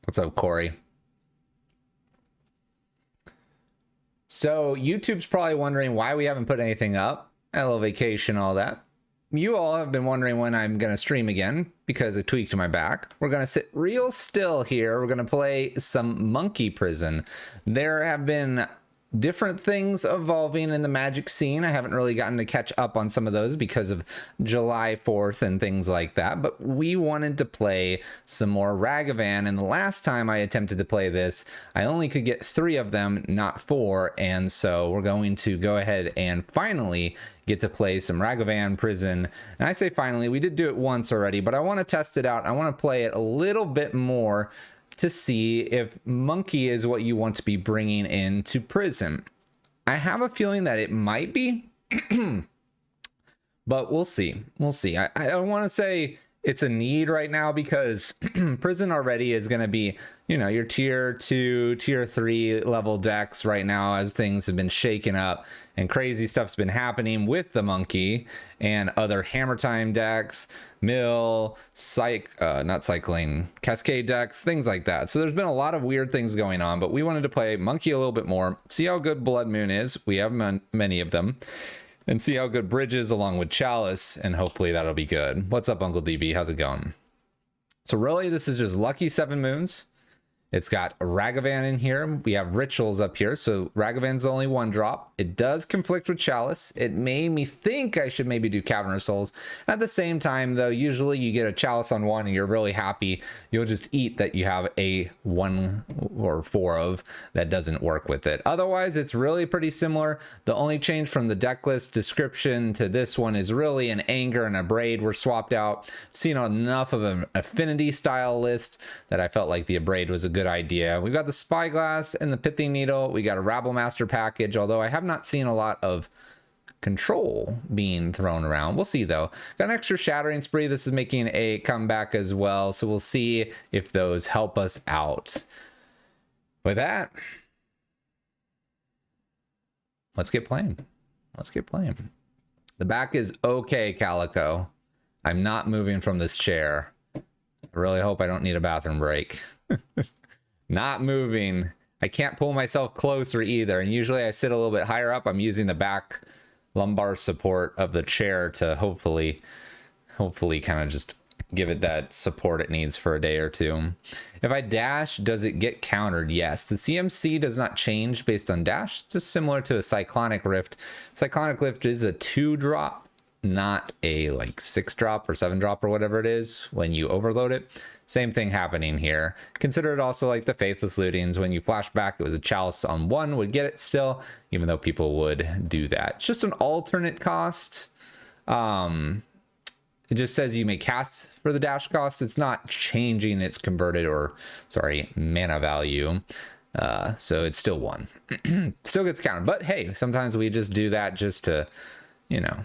What's up, Corey? So YouTube's probably wondering why we haven't put anything up. A little vacation, all that. You all have been wondering when I'm going to stream again because I tweaked my back. We're going to sit real still here. We're going to play some Monkey Prison. There have been different things evolving in the Magic scene. I haven't really gotten to catch up on some of those because of July 4th and things like that, but we wanted to play some more Ragavan, and the last time I attempted to play this, I only could get 3 of them, not 4, and so we're going to go ahead and finally get to play some Ragavan Prison. And I say finally, we did do it once already, but I want to test it out. I want to play it a little bit more to see if Monkey is what you want to be bringing into Prison. I have a feeling that it might be, but we'll see. We'll see. I don't want to say it's a need right now because Prison already is going to be, you know, your tier 2, tier 3 level decks right now as things have been shaken up and crazy stuff's been happening with the Monkey and other Hammer Time decks, Mill, not Cycling, Cascade decks, things like that. So there's been a lot of weird things going on, but we wanted to play Monkey a little bit more, see how good Blood Moon is. We have many of them. And see how good Bridge is along with Chalice, and hopefully that'll be good. What's up, Uncle DB? How's it going? So really, this is just Lucky 7 Moons. It's got Ragavan in here. We have Rituals up here. So Ragavan's only 1 drop. It does conflict with Chalice. It made me think I should maybe do Cavern Souls. At the same time, though, usually you get a Chalice on 1 and you're really happy. You'll just eat that you have a 1 or 4 of that doesn't work with it. Otherwise, it's really pretty similar. The only change from the deck list description to this one is really an Anger and a Abrade were swapped out. Seen enough of an Affinity style list that I felt like the Abrade was a good idea. We've got the Spyglass and the Pithing Needle. We got a Rabble Master package, although I have not seen a lot of control being thrown around. We'll see though. Got an extra Shattering Spree. This is making a comeback as well, so we'll see if those help us out. With that, let's get playing. Let's get playing. The back is okay, Calico. I'm not moving from this chair. I really hope I don't need a bathroom break. Not moving. I can't pull myself closer either, and usually I sit a little bit higher up. I'm using the back lumbar support of the chair to hopefully kind of just give it that support it needs for a day or two. If I dash, does it get countered? Yes. The CMC does not change based on dash, just similar to a Cyclonic Rift. Cyclonic Rift is a 2-drop, not a like 6-drop or 7-drop or whatever it is when you overload it. Same thing happening here. Consider it also like the Faithless Lootings. When you flash back, it was a Chalice on 1 would get it still, even though people would do that. It's just an alternate cost. It just says you may cast for the dash cost. It's not changing its mana value. So it's still 1. Still gets counted. But hey, sometimes we just do that just to, you know,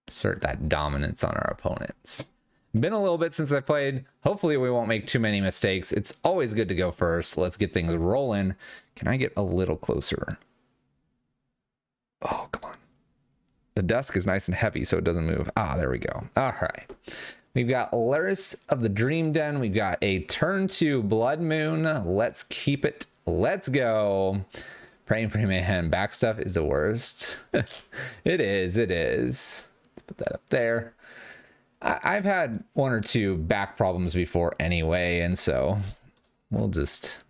assert that dominance on our opponents. Been a little bit since I played. Hopefully we won't make too many mistakes. It's always good to go first. Let's get things rolling. Can I get a little closer? Oh, come on. The desk is nice and heavy so it doesn't move. Ah, there we go. All right. We've got Laris of the Dream Den. We've got a turn 2 Blood Moon. Let's keep it. Let's go. Praying for Mayhem. Back stuff is the worst. It is. It is. Let's put that up there. I've had 1 or 2 back problems before anyway, and so we'll just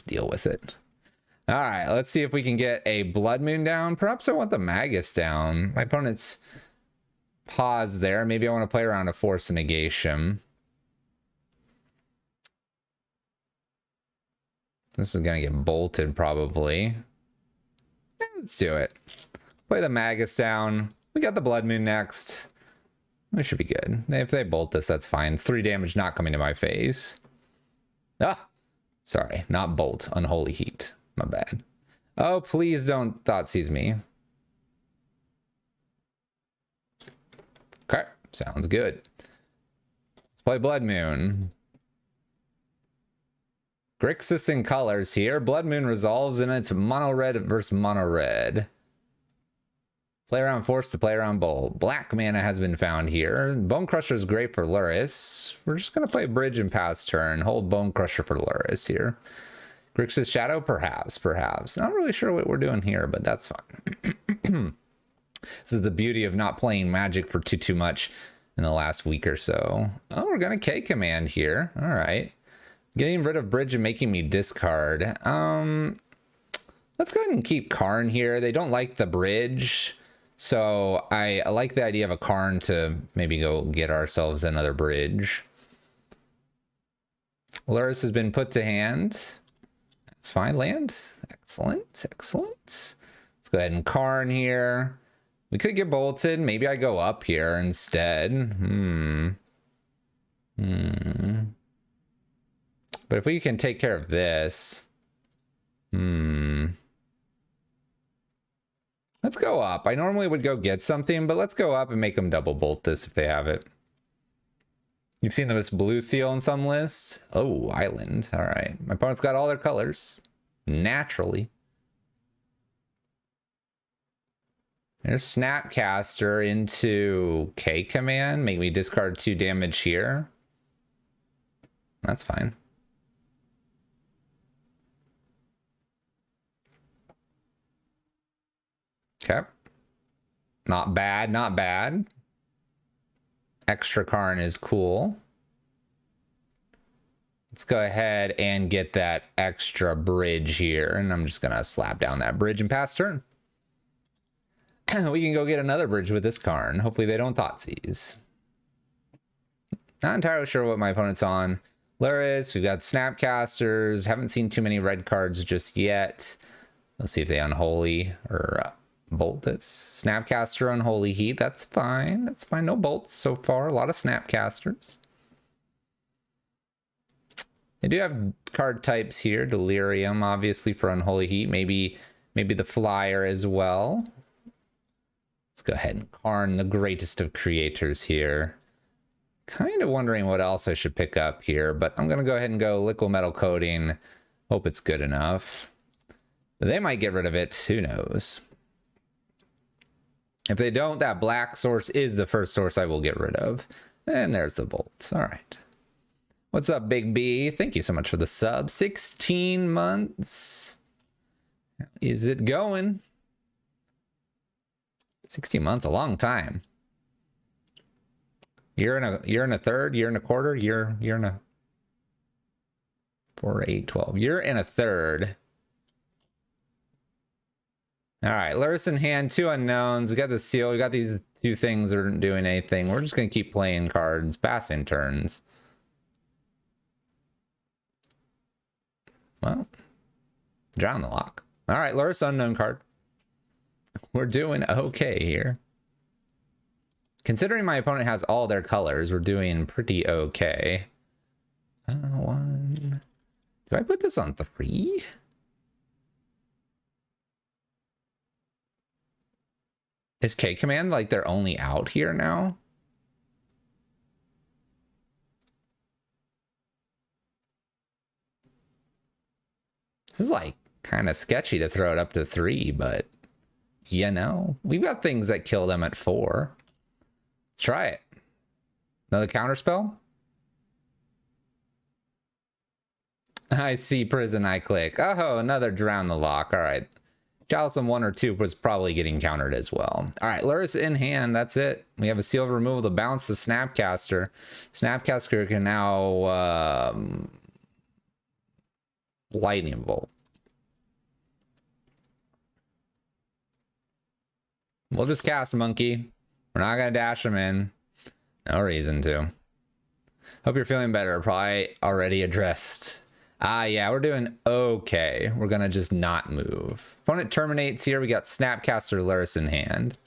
deal with it. All right, let's see if we can get a Blood Moon down. Perhaps I want the Magus down. My opponent's paused there. Maybe I want to play around a Force Negation. This is going to get bolted probably. Yeah, let's do it. Play the Magus down. We got the Blood Moon next. We should be good. If they bolt this, that's fine. It's 3 damage not coming to my face. Ah, sorry, not bolt. Unholy Heat. My bad. Oh, please don't Thoughtseize me. Okay, sounds good. Let's play Blood Moon. Grixis in colors here. Blood Moon resolves and it's mono red versus mono red. Play around Force to play around Bowl. Black mana has been found here. Bone Crusher is great for Luris. We're just going to play Bridge and pass turn. Hold Bone Crusher for Luris here. Grixis Shadow? Perhaps. Not really sure what we're doing here, but that's fine. This is the beauty of not playing Magic for too much in the last week or so. Oh, we're going to K-Command here. All right. Getting rid of Bridge and making me discard. Let's go ahead and keep Karn here. They don't like the Bridge. So I like the idea of a Karn to maybe go get ourselves another Bridge. Luris has been put to hand. That's fine. Land. Excellent. Let's go ahead and Karn here. We could get bolted. Maybe I go up here instead. But if we can take care of this. Let's go up. I normally would go get something, but let's go up and make them double bolt this if they have it. You've seen this blue seal in some lists? Oh, island. All right. My opponent's got all their colors. Naturally. There's Snapcaster into K-Command. Make me discard 2 damage here. That's fine. Okay. Not bad. Extra Karn is cool. Let's go ahead and get that extra Bridge here. And I'm just going to slap down that Bridge and pass turn. We can go get another Bridge with this Karn. Hopefully they don't Thoughtseize. Not entirely sure what my opponent's on. Luris, we've got Snapcasters. Haven't seen too many red cards just yet. Let's see if they Unholy or bolt this. Snapcaster, Unholy Heat. That's fine. No bolts so far. A lot of Snapcasters. They do have card types here. Delirium, obviously, for Unholy Heat. Maybe the Flyer as well. Let's go ahead and Karn, the greatest of creators here. Kind of wondering what else I should pick up here, but I'm going to go ahead and go Liquid Metal Coating. Hope it's good enough. But they might get rid of it. Who knows? If they don't, that black source is the first source I will get rid of. And there's the bolts. All right. What's up, Big B? Thank you so much for the sub. 16 months. How is it going? 16 months, a long time. Year and a third, year and a quarter, year and a 4, 8, 12. Year and a third. All right, Luris in hand, 2 unknowns. We got the seal. We got these 2 things that aren't doing anything. We're just gonna keep playing cards, passing turns. Well, drown the lock. All right, Luris unknown card. We're doing okay here. Considering my opponent has all their colors, we're doing pretty okay. 1. Do I put this on 3? Is K-Command like they're only out here now? This is like kind of sketchy to throw it up to 3, but you know, we've got things that kill them at 4. Let's try it. Another counterspell? I see prison, I click. Oh, another drown the lock. All right. Chalice on 1 or 2 was probably getting countered as well. All right, Luris in hand. That's it. We have a seal of removal to bounce the Snapcaster. Snapcaster can now lightning bolt. We'll just cast Monkey. We're not going to dash him in. No reason to. Hope you're feeling better. Probably already addressed. Yeah, we're doing okay. We're going to just not move. Opponent terminates here. We got Snapcaster Luris in hand.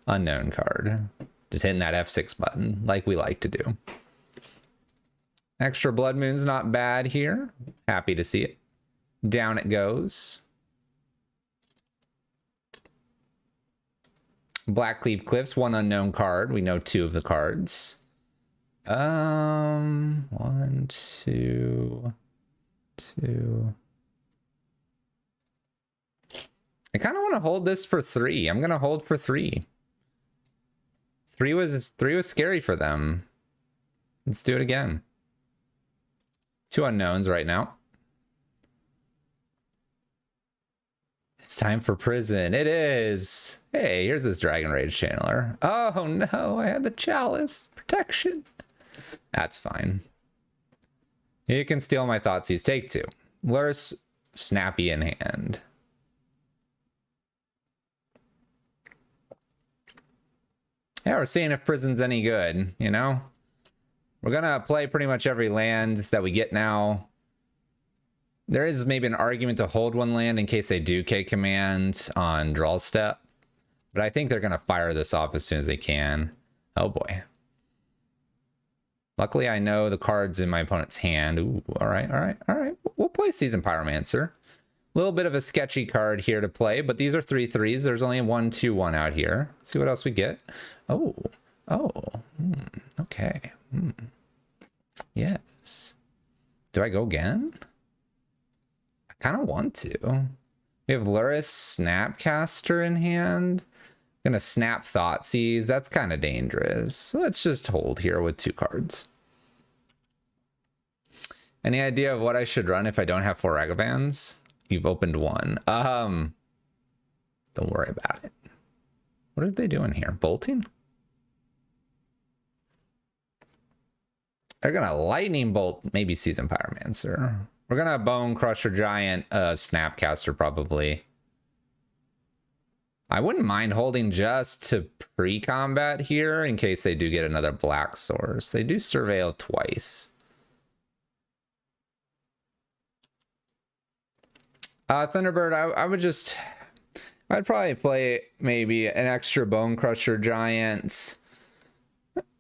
Unknown card. Just hitting that F6 button like we like to do. Extra Blood Moon's not bad here. Happy to see it. Down it goes. Blackcleave Cliffs, 1 unknown card. We know 2 of the cards. 1, 2, 2. I kind of want to hold this for 3. I'm gonna hold for 3. 3 was scary for them. Let's do it again. 2 unknowns right now. It's time for prison. It is. Hey, here's this Dragon Rage channeler. Oh no, I had the chalice protection. That's fine. You can steal my Thoughtseize. Take 2. Lurrus, Snappy in hand. Yeah, we're seeing if prison's any good, you know? We're gonna play pretty much every land that we get now. There is maybe an argument to hold 1 land in case they do K command on draw step. But I think they're gonna fire this off as soon as they can. Oh boy. Luckily, I know the cards in my opponent's hand. Ooh, all right. We'll play Seasoned Pyromancer. A little bit of a sketchy card here to play, but these are 3/3s. There's only 1, 2, 1 out here. Let's see what else we get. Okay. Yes. Do I go again? I kind of want to. We have Lurrus Snapcaster in hand. Gonna snap Thoughtseize. That's kind of dangerous. So let's just hold here with 2 cards. Any idea of what I should run if I don't have 4 Ragavans? You've opened 1. Don't worry about it. What are they doing here? Bolting? They're gonna Lightning Bolt, maybe Seasoned Pyromancer. We're gonna Bone Crusher Giant, Snapcaster probably. I wouldn't mind holding just to pre-combat here in case they do get another black source. They do Surveil twice. Thunderbird, I'd probably play maybe an extra Bone Crusher Giant.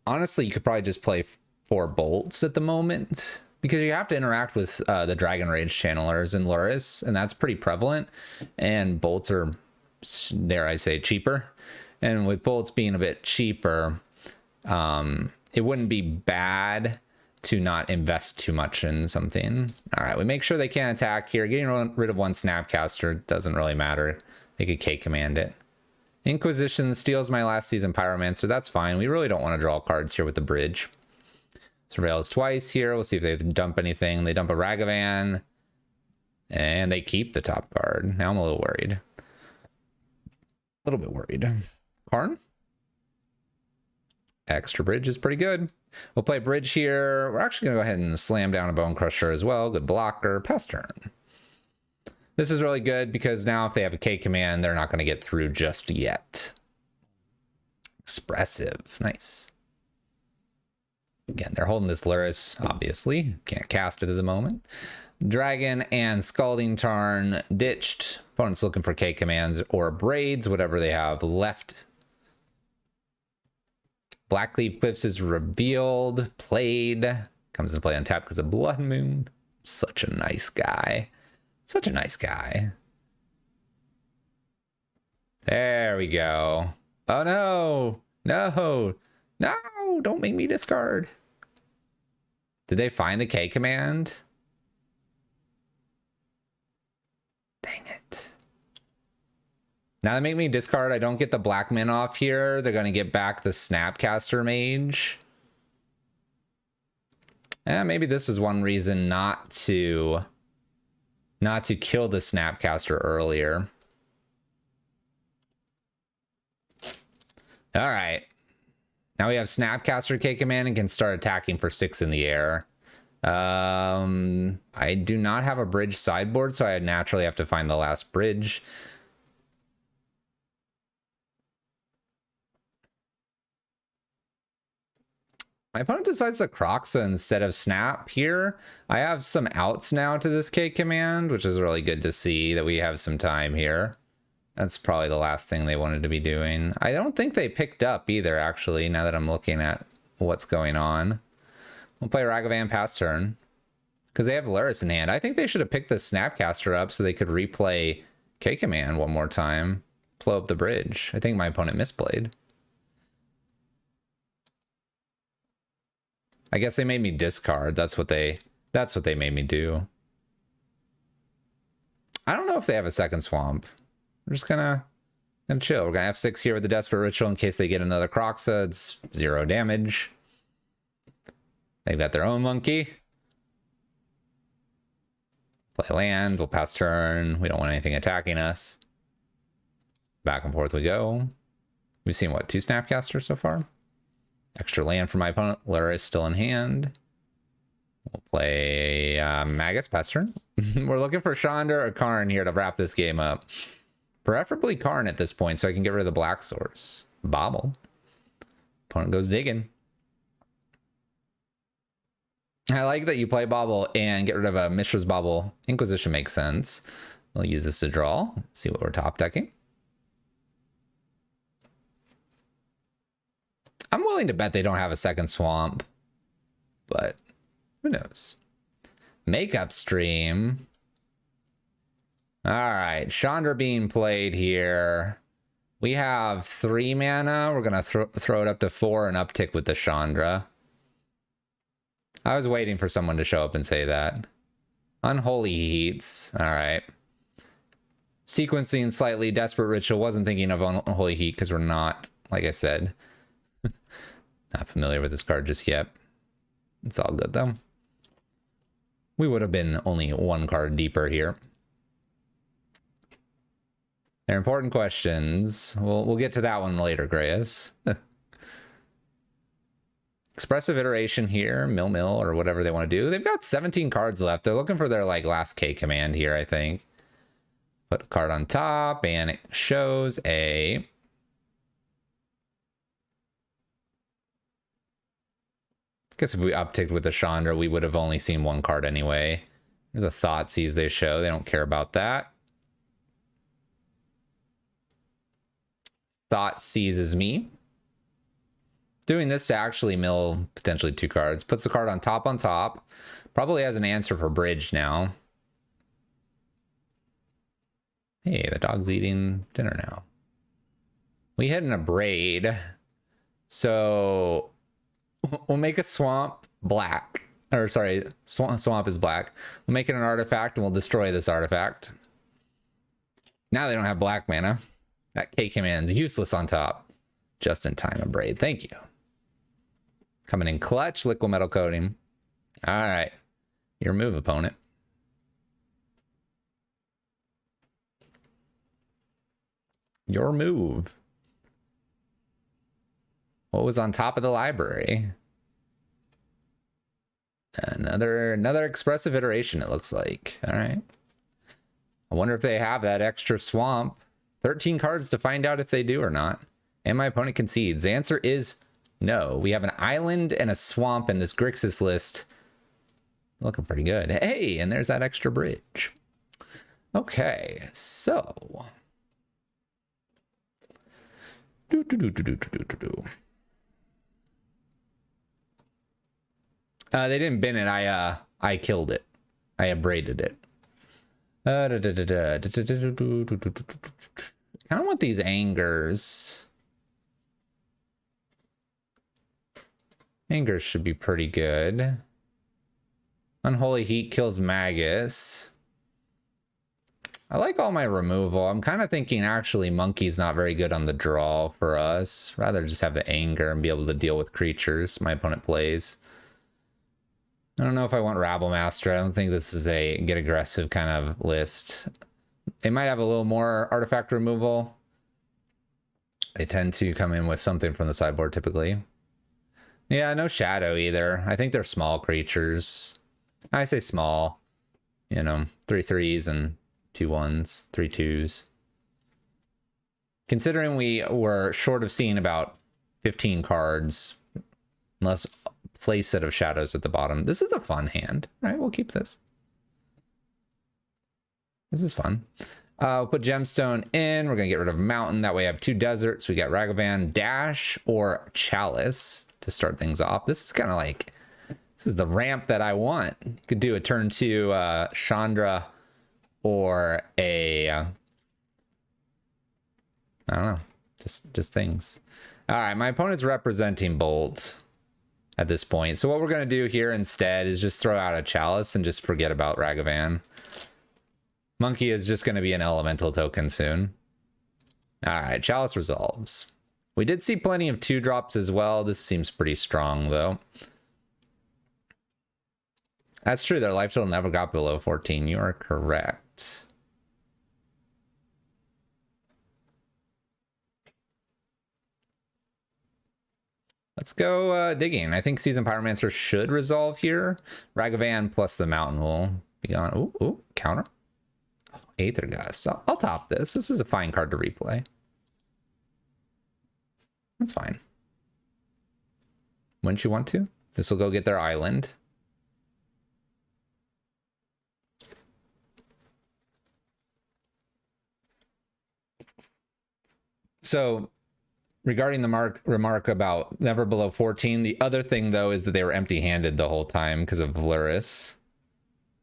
Honestly, you could probably just play 4 bolts at the moment because you have to interact with the Dragon Rage channelers in Lurrus, and that's pretty prevalent. And bolts are, dare I say, cheaper. And with bolts being a bit cheaper, it wouldn't be bad to not invest too much in something. All right, we make sure they can't attack here. Getting rid of 1 Snapcaster doesn't really matter. They could K-command it. Inquisition steals my last Seasoned Pyromancer. That's fine. We really don't want to draw cards here with the bridge. Surveils twice here. We'll see if they dump anything. They dump a Ragavan. And they keep the top card. Now I'm a little worried. A little bit worried. Karn? Extra bridge is pretty good. We'll play bridge here. We're actually going to go ahead and slam down a Bone Crusher as well. Good blocker. Pass turn. This is really good because now if they have a K command, they're not going to get through just yet. Expressive. Nice. Again, they're holding this Lurrus, obviously. Can't cast it at the moment. Dragon and Scalding Tarn ditched. Opponent's looking for K commands or braids, whatever they have left. Blackleaf Cliffs is revealed. Played. Comes into play on tap because of Blood Moon. Such a nice guy. Such a nice guy. There we go. Oh no. No. No. Don't make me discard. Did they find the K command? Dang it. Now they make me discard. I don't get the black min off here. They're going to get back the Snapcaster Mage. Maybe this is one reason not to kill the Snapcaster earlier. All right. Now we have Snapcaster K command and can start attacking for 6 in the air. I do not have a bridge sideboard, so I naturally have to find the last bridge. My opponent decides to Croxa instead of Snap here. I have some outs now to this K command, which is really good to see that we have some time here. That's probably the last thing they wanted to be doing. I don't think they picked up either, actually, now that I'm looking at what's going on. We'll play Ragavan pass turn because they have Lurrus in hand. I think they should have picked the Snapcaster up so they could replay K command one more time, blow up the bridge. I think my opponent misplayed. I guess they made me discard. That's what they made me do. I don't know if they have a second swamp. we're just gonna chill. We're gonna F6 here with the Desperate Ritual in case they get another Croxa. It's 0 damage. They've got their own monkey. Play land, we'll pass turn. We don't want anything attacking us. Back and forth we go. We've seen, what, 2 Snapcasters so far? Extra land for my opponent. Lura is still in hand. We'll play Magus, pass turn. We're looking for Chandra or Karn here to wrap this game up. Preferably Karn at this point so I can get rid of the Black Source. Bobble. Opponent goes digging. I like that you play Bobble and get rid of a Mishra's Bobble. Inquisition makes sense. We'll use this to draw. See what we're top decking. I'm willing to bet they don't have a second swamp, but who knows? Makeup stream. All right, Chandra being played here. We have 3 mana. We're gonna throw it up to 4 and uptick with the Chandra. I was waiting for someone to show up and say that. Unholy Heats. All right. Sequencing slightly. Desperate Ritual. Wasn't thinking of Unholy Heat because we're not, like I said, not familiar with this card just yet. It's all good though. We would have been only 1 card deeper here. They're important questions. We'll get to that one later, Grayus. Expressive Iteration here, mill, or whatever they want to do. They've got 17 cards left. They're looking for their like last K command here, I think. Put a card on top, and it shows a guess if we upticked with the Chandra, we would have only seen 1 card anyway. There's a Thoughtseize they show. They don't care about that. Thoughtseize is me. Doing this to actually mill potentially 2 cards. Puts the card on top. Probably has an answer for bridge now. Hey, the dog's eating dinner now. We hit an Abrade. So we'll make a swamp black. Or sorry, swamp is black. We'll make it an artifact and we'll destroy this artifact. Now they don't have black mana. That K command's useless on top. Just in time, Abrade. Thank you. Coming in clutch, liquid metal coating. All right. Your move, opponent. Your move. What was on top of the library? Another expressive iteration, it looks like. All right. I wonder if they have that extra swamp. 13 cards to find out if they do or not. And my opponent concedes. The answer is no. We have an island and a swamp in this Grixis list. Looking pretty good. Hey, and there's that extra bridge. Okay, so. They didn't bin it. I killed it. I abraded it. Kind of want these angers. Angers should be pretty good. Unholy Heat kills Magus. I like all my removal. I'm kind of thinking actually Monkey's not very good on the draw for us. Rather just have the anger and be able to deal with creatures my opponent plays. I don't know if I want Rabble Master. I don't think this is a get aggressive kind of list. They might have a little more artifact removal. They tend to come in with something from the sideboard typically. Yeah, no shadow either. I think they're small creatures. I say small. You know, 3 3s and 2 1s, 3 2s. Considering we were short of seeing about 15 cards, unless play set of shadows at the bottom. This is a fun hand, right? We'll keep this. This is fun. We'll put Gemstone in. We're going to get rid of Mountain. That way I have 2 deserts. We got Ragavan, Dash, or Chalice to start things off. This is kind of like, this is the ramp that I want. You could do a turn 2 Chandra or a, I don't know, just things. All right, my opponent's representing Bolt at this point. So what we're going to do here instead is just throw out a Chalice and just forget about Ragavan. Monkey is just going to be an elemental token soon. All right, Chalice resolves. We did see plenty of 2-drops as well. This seems pretty strong, though. That's true. Their life total never got below 14. You are correct. Let's go digging. I think Seasoned Pyromancer should resolve here. Ragavan plus the Mountain will be gone. Ooh, counter. Oh, Aether Gust. I'll top this. This is a fine card to replay. That's fine. Wouldn't you want to? This will go get their island. So, regarding the remark about never below 14, the other thing, though, is that they were empty-handed the whole time because of Valeris.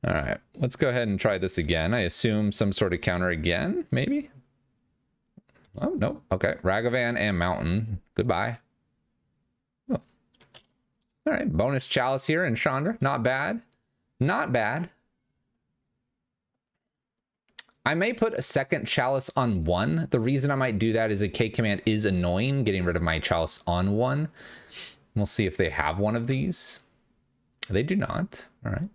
All right, let's go ahead and try this again. I assume some sort of counter again, maybe? Oh, no. Okay, Ragavan and Mountain. Goodbye. Oh. All right, bonus Chalice here and Chandra. Not bad. Not bad. I may put a second Chalice on 1. The reason I might do that is a K command is annoying, getting rid of my Chalice on 1. We'll see if they have one of these. They do not. All right.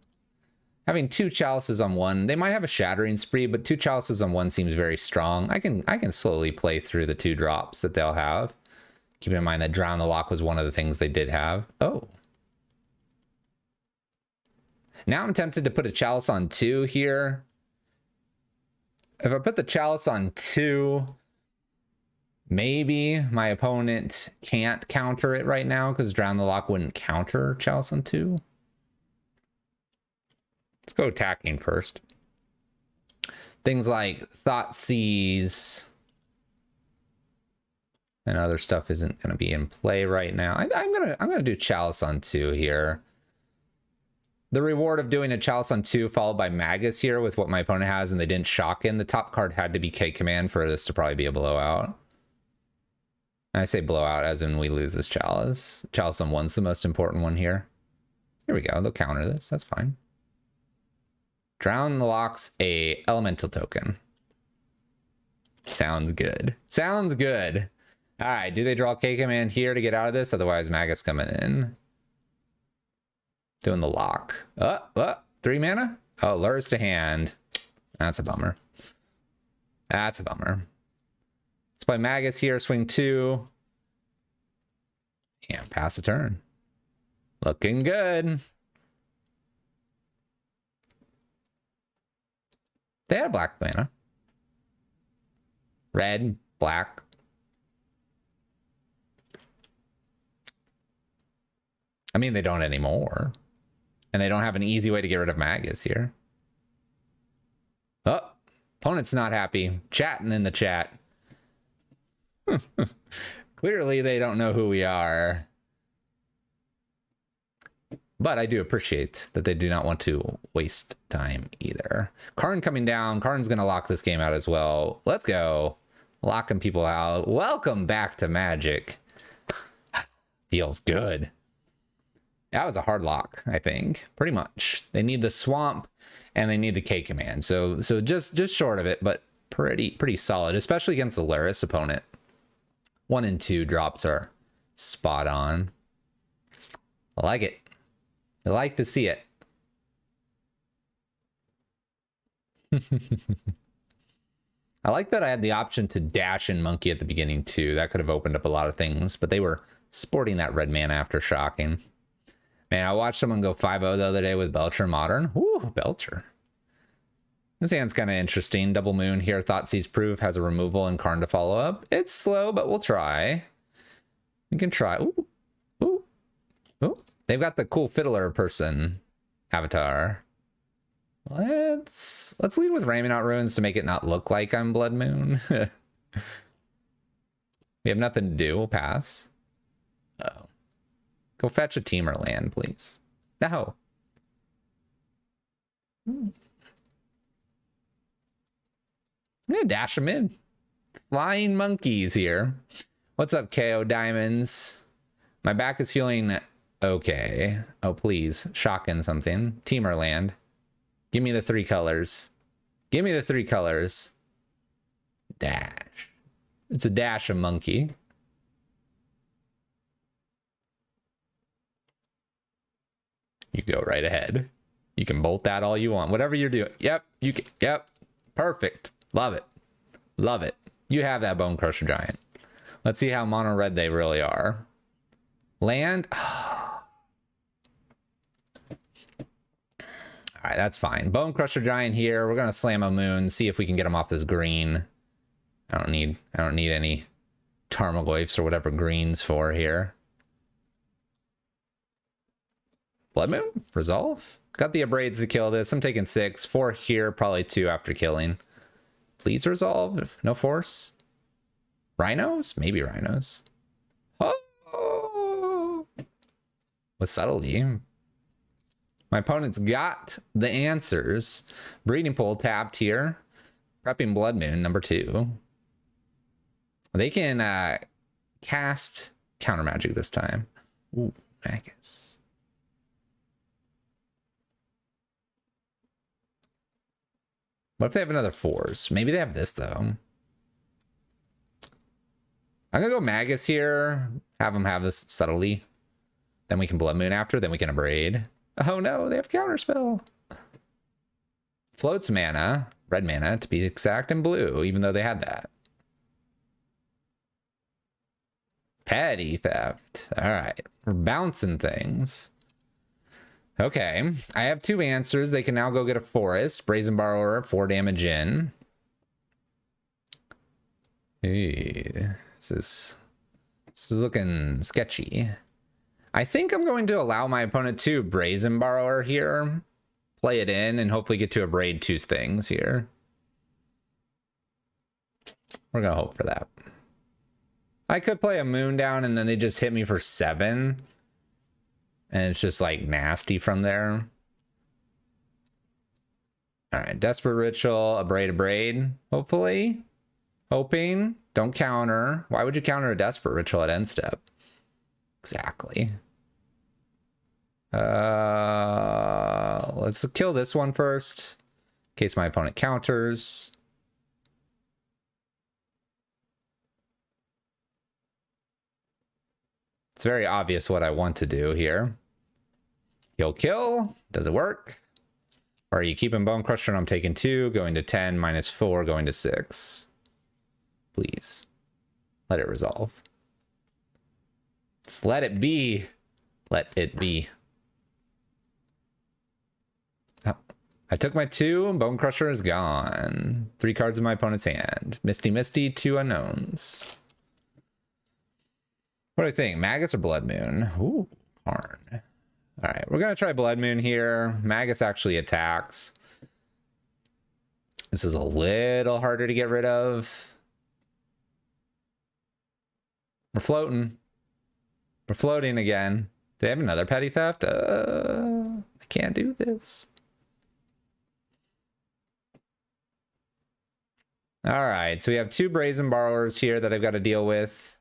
Having 2 Chalices on 1, they might have a Shattering Spree, but 2 Chalices on 1 seems very strong. I can slowly play through the 2 drops that they'll have. Keeping in mind that Drown the Lock was one of the things they did have. Oh. Now I'm tempted to put a Chalice on 2 here. If I put the Chalice on 2, maybe my opponent can't counter it right now because Drown the Lock wouldn't counter Chalice on 2. Let's go attacking first. Things like Thoughtseize and other stuff isn't going to be in play right now. I'm gonna do Chalice on 2 here. The reward of doing a Chalice on 2 followed by Magus here with what my opponent has, and they didn't shock in. The top card had to be K command for this to probably be a blowout. I say blowout as in we lose this Chalice. Chalice on 1's the most important one here. Here we go. They'll counter this. That's fine. Drown the Lock's a elemental token. Sounds good. Sounds good. All right. Do they draw K command here to get out of this? Otherwise, Magus coming in. Doing the lock. 3 mana? Oh, lures to hand. That's a bummer. That's a bummer. Let's play Magus here. Swing 2. And pass a turn. Looking good. They had black mana. Red, black. I mean, they don't anymore. And they don't have an easy way to get rid of Magus here. Oh, opponent's not happy. Chatting in the chat. Clearly, they don't know who we are. But I do appreciate that they do not want to waste time either. Karn coming down. Karn's going to lock this game out as well. Let's go. Locking people out. Welcome back to Magic. Feels good. That was a hard lock, I think. Pretty much. They need the swamp and they need the K command. So just short of it, but pretty solid, especially against the Laris opponent. 1 and 2 drops are spot on. I like it. I like to see it. I like that I had the option to dash and monkey at the beginning too. That could have opened up a lot of things, but they were sporting that red mana after shocking. Man, I watched someone go 5-0 the other day with Belcher Modern. Woo, Belcher. This hand's kind of interesting. Double Moon here. Thoughtseize Proof has a removal and Karn to follow up. It's slow, but we'll try. We can try. Ooh. Ooh. Ooh. They've got the cool fiddler person avatar. Let's lead with Raymond Out Ruins to make it not look like I'm Blood Moon. We have nothing to do. We'll pass. Oh. Go fetch a Teamer land, please. No. I'm gonna dash them in. Flying monkeys here. What's up, KO Diamonds? My back is feeling okay. Oh, please. Shocking something. Teamer land. Give me the 3 colors. Give me the 3 colors. Dash. It's a dash of monkey. You go right ahead. You can bolt that all you want. Whatever you're doing. Yep. You can. Yep. Perfect. Love it. Love it. You have that Bone Crusher Giant. Let's see how mono red they really are. Land. All right, that's fine. Bone Crusher Giant here. We're gonna slam a moon. See if we can get him off this green. I don't need any Tarmogoyfs or whatever green's for here. Blood Moon? Resolve? Got the Abrades to kill this. I'm taking 6. 4 here, probably 2 after killing. Please resolve. No force. Rhinos? Maybe rhinos. Oh! With subtlety. My opponent's got the answers. Breeding Pool tapped here. Prepping Blood Moon, number 2. They can cast counter magic this time. Ooh, Magus. What if they have another force? Maybe they have this, though. I'm going to go Magus here. Have them have this subtly. Then we can Blood Moon after. Then we can Abrade. Oh, no. They have Counterspell. Floats mana. Red mana, to be exact, and blue, even though they had that. Petty theft. All right. We're bouncing things. Okay, I have 2 answers. They can now go get a forest. Brazen Borrower, 4 damage in. Hey, this is looking sketchy. I think I'm going to allow my opponent to Brazen Borrower here. Play it in and hopefully get to Abrade 2 things here. We're going to hope for that. I could play a Moon down and then they just hit me for 7. And it's just like nasty from there. All right, Desperate Ritual, Abrade, hopefully. Hoping. Don't counter. Why would you counter a Desperate Ritual at end step? Exactly. Let's kill this one first. In case my opponent counters. It's very obvious what I want to do here. Kill. Does it work? Or are you keeping Bone Crusher and I'm taking 2, going to 10, minus 4, going to 6. Please. Let it resolve. Just let it be. Let it be. Oh, I took my 2 and Bone Crusher is gone. 3 cards in my opponent's hand. Misty, 2 unknowns. What do I think? Magus or Blood Moon? Ooh, Karn. All right, we're going to try Blood Moon here. Magus actually attacks. This is a little harder to get rid of. We're floating. We're floating again. Do they have another petty theft? I can't do this. All right, so we have 2 Brazen Borrowers here that I've got to deal with.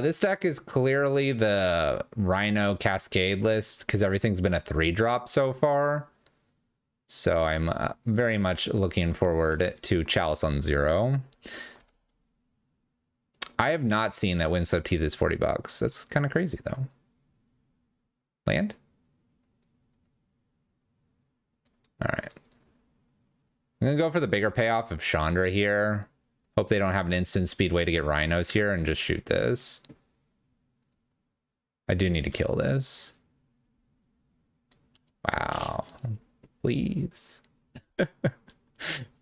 This deck is clearly the Rhino Cascade list because everything's been a 3-drop so far. So I'm very much looking forward to Chalice on 0. I have not seen that Windswept Teeth is $40. That's kind of crazy though. Land? All right. I'm going to go for the bigger payoff of Chandra here. Hope they don't have an instant speed way to get rhinos here and just shoot this. I do need to kill this. Wow. Please.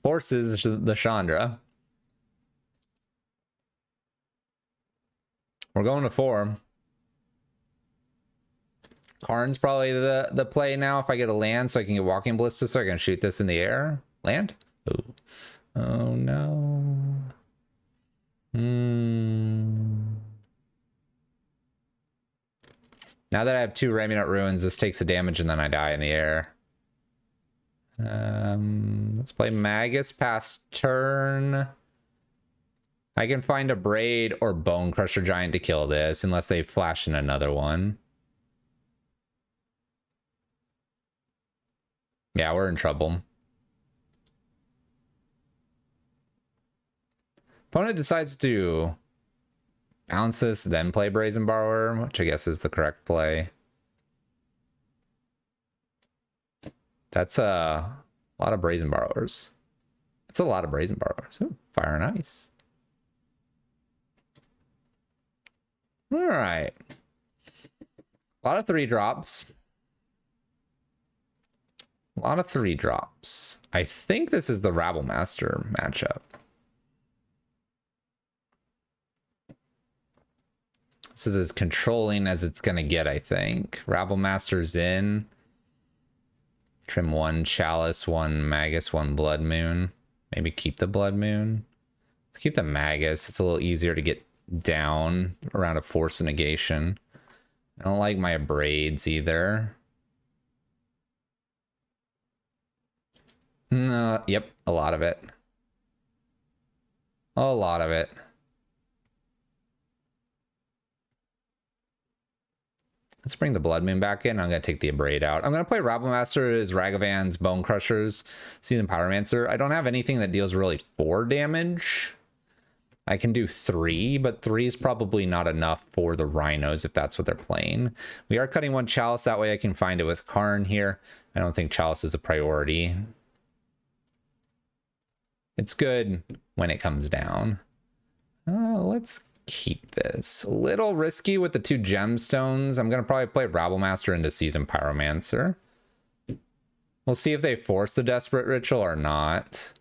Forces the Chandra. We're going to 4. Karn's probably the play now if I get a land so I can get Walking Ballista so I can shoot this in the air. Land? Ooh. Oh no. Now that I have 2 Raminut Ruins, this takes the damage and then I die in the air. Let's play Magus past turn. I can find a Braid or Bone Crusher Giant to kill this unless they flash in another one. Yeah, we're in trouble. Opponent decides to bounce this, then play Brazen Borrower, which I guess is the correct play. That's a lot of Brazen Borrowers. It's a lot of Brazen Borrowers. Ooh, Fire and Ice. All right. A lot of 3-drops. A lot of 3-drops. I think this is the Rabble Master matchup. This is as controlling as it's going to get, I think. Rabble Master's in. Trim 1 Chalice, 1 Magus, 1 Blood Moon. Maybe keep the Blood Moon. Let's keep the Magus. It's a little easier to get down around a Force of Negation. I don't like my Braids either. No, yep, a lot of it. A lot of it. Let's bring the Blood Moon back in. I'm going to take the Abrade out. I'm going to play Rabble Master as Ragavan's Bone Crushers, Seasoned Pyromancer. I don't have anything that deals really 4 damage. I can do 3, but 3 is probably not enough for the Rhinos if that's what they're playing. We are cutting 1 Chalice. That way I can find it with Karn here. I don't think Chalice is a priority. It's good when it comes down. Let's keep this. A little risky with the 2 gemstones. I'm going to probably play Rabble Master into Seasoned Pyromancer. We'll see if they force the Desperate Ritual or not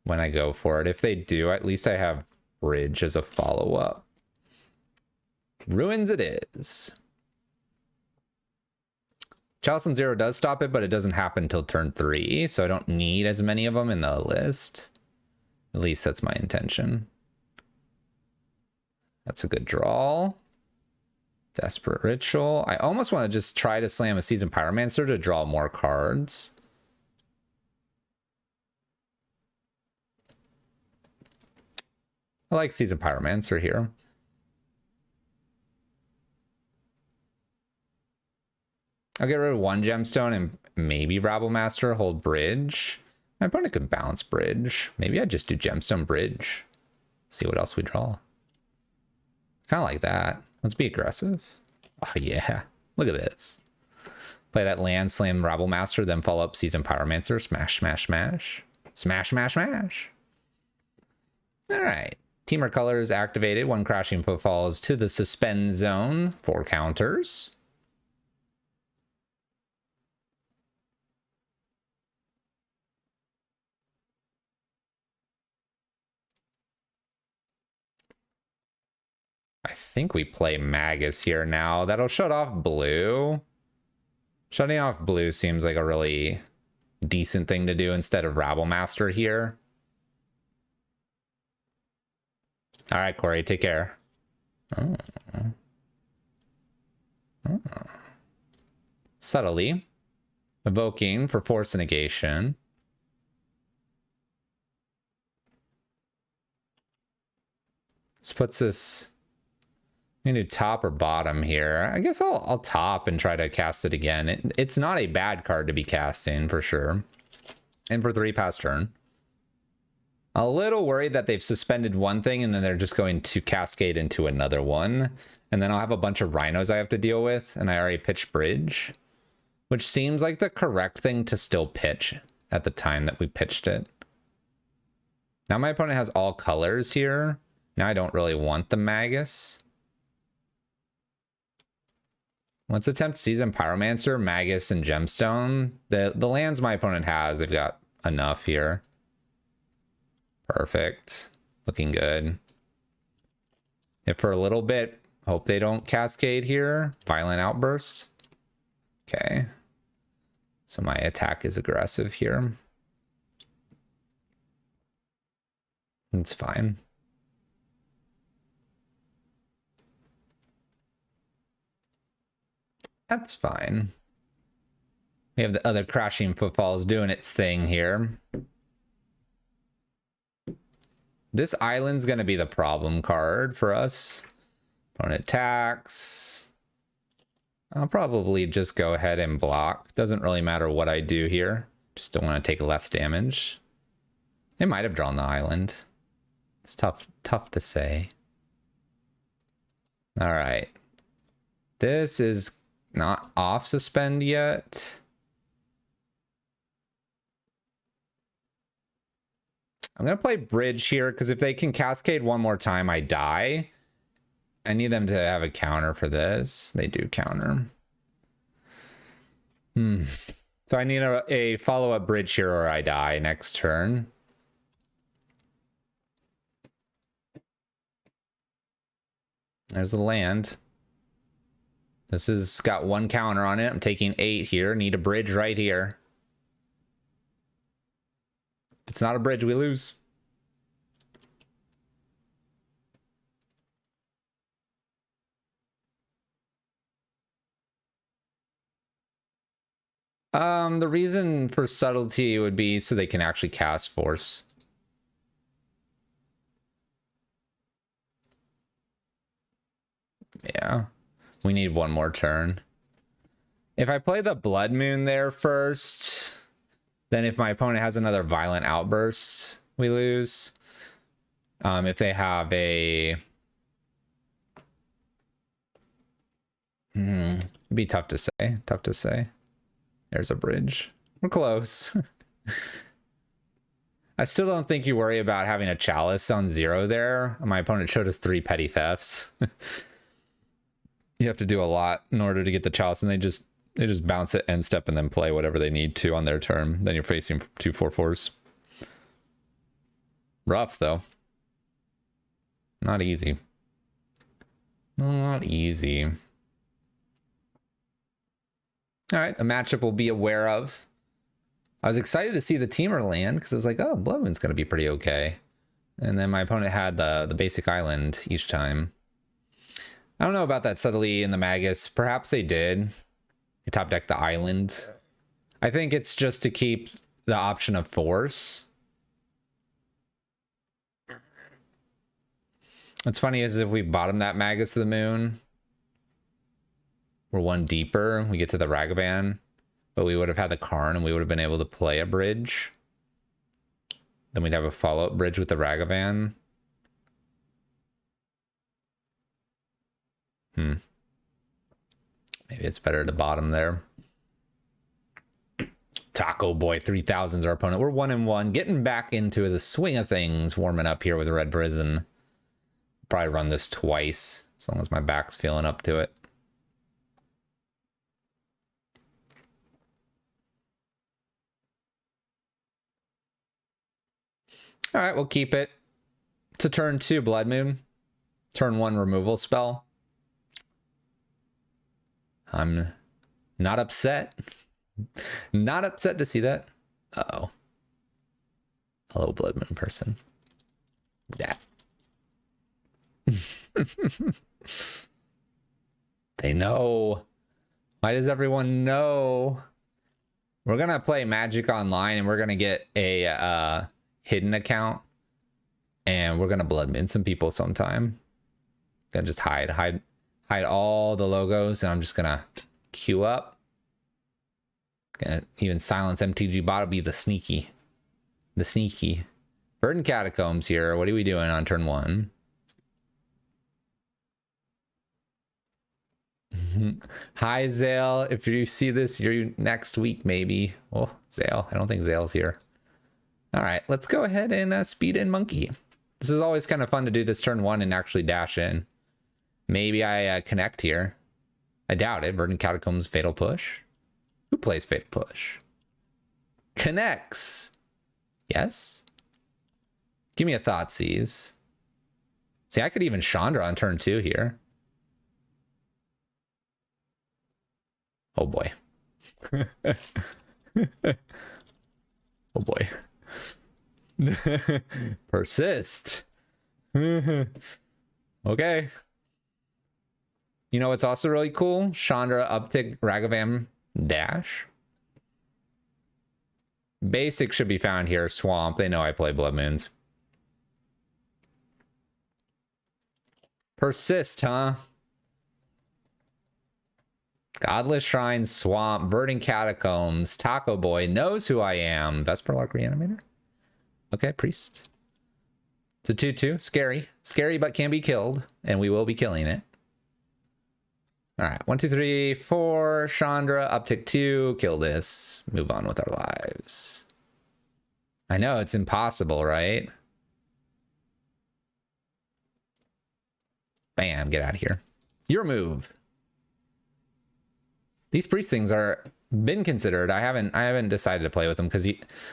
when I go for it. If they do, at least I have Bridge as a follow-up. Ruins it is. Chalice and 0 does stop it, but it doesn't happen until turn 3, so I don't need as many of them in the list. At least that's my intention. That's a good draw. Desperate Ritual. I almost want to just try to slam a Seasoned Pyromancer to draw more cards. I like Seasoned Pyromancer here. I'll get rid of 1 gemstone and maybe Rabble Master, hold Bridge. My opponent could bounce Bridge. Maybe I'd just do Gemstone Bridge. See what else we draw. Kind of like that. Let's be aggressive. Oh, yeah. Look at this. Play that land, slam Rabble Master, then follow up Seasoned Pyromancer. Smash, smash, smash. Smash, smash, smash. All right. Teamer colors activated. 1 Crashing Footfalls to the Suspend Zone. 4 counters. I think we play Magus here now. That'll shut off blue. Shutting off blue seems like a really decent thing to do instead of Rabble Master here. All right, Corey, take care. Oh. Oh. Subtly. Evoking for Force of Negation. This puts this... I'm gonna do top or bottom here. I guess I'll top and try to cast it again. It's not a bad card to be casting for sure. And for 3 pass turn. A little worried that they've suspended one thing and then they're just going to cascade into another one. And then I'll have a bunch of Rhinos I have to deal with. And I already pitched Bridge. Which seems like the correct thing to still pitch at the time that we pitched it. Now my opponent has all colors here. Now I don't really want the Magus. Let's attempt Seasoned Pyromancer, Magus, and Gemstone. The lands my opponent has, they've got enough here. Perfect. Looking good. If for a little bit, hope they don't cascade here. Violent Outburst. Okay. So my attack is aggressive here. It's fine. That's fine. We have the other Crashing Footfalls doing its thing here. This island's going to be the problem card for us. Opponent attacks. I'll probably just go ahead and block. Doesn't really matter what I do here. Just don't want to take less damage. They might have drawn the island. It's tough to say. All right. This is not off suspend yet. I'm going to play bridge here because if they can cascade one more time, I die. I need them to have a counter for this. They do counter. So I need a follow-up bridge here or I die next turn. There's the land. This has got one counter on it. I'm taking 8 here. Need a bridge right here. If it's not a bridge, we lose. The reason for subtlety would be so they can actually cast force. Yeah. We need one more turn. If I play the Blood Moon there first, then if my opponent has another violent outburst, we lose. If they have a... it'd be tough to say. Tough to say. There's a bridge. We're close. I still don't think you worry about having a chalice on 0 there. My opponent showed us 3 petty thefts. You have to do a lot in order to get the chalice, and they just bounce it end step and then play whatever they need to on their turn. Then you're facing 2 4/4s. Rough though. Not easy. Not easy. All right, a matchup we'll be aware of. I was excited to see the Teamer land because I was like, oh, Bloodmoon's going to be pretty okay. And then my opponent had the basic island each time. I don't know about that subtly in the Magus. Perhaps they did. They top deck the island. I think it's just to keep the option of force. What's funny is if we bottom that Magus of the Moon, we're one deeper. We get to the Ragavan, but we would have had the Karn and we would have been able to play a bridge. Then we'd have a follow-up bridge with the Ragavan. Maybe it's better to bottom there. Taco Boy 3000's our opponent. We're 1-1, getting back into the swing of things, warming up here with Red Prison. Probably run this twice, as long as my back's feeling up to it. All right, we'll keep it to turn 2 Blood Moon. Turn 1 removal spell. I'm not upset. Not upset to see that. Uh-oh. Hello, Blood Moon person. Yeah. They know. Why does everyone know? We're going to play Magic Online and we're going to get a hidden account. And we're going to Blood Moon some people sometime. Gonna just hide all the logos, and I'm just gonna queue up. Gonna even silence MTG bot will be the sneaky. Verdant Catacombs here. What are we doing on turn 1? Hi Zale. If you see this, you're next week maybe. Oh, Zale. I don't think Zale's here. All right, let's go ahead and speed in Monkey. This is always kind of fun to do this turn 1 and actually dash in. Maybe I connect here. I doubt it. Verdant Catacombs, Fatal Push. Who plays Fatal Push? Connects. Yes. Give me a Thoughtseize. See, I could even Chandra on turn 2 here. Oh boy. Oh boy. Persist. Okay. You know what's also really cool? Chandra uptick Ragavan dash. Basic should be found here. Swamp. They know I play Blood Moons. Persist, huh? Godless Shrine, Swamp, Verdant Catacombs, Taco Boy knows who I am. Vesperlark Reanimator? Okay, Priest. It's a 2/2. Scary. Scary, but can be killed. And we will be killing it. All right. 1, 2, 3, 4. Chandra, uptick 2. Kill this. Move on with our lives. I know, it's impossible, right? Bam, get out of here. Your move. These priest things are been considered. I haven't decided to play with them because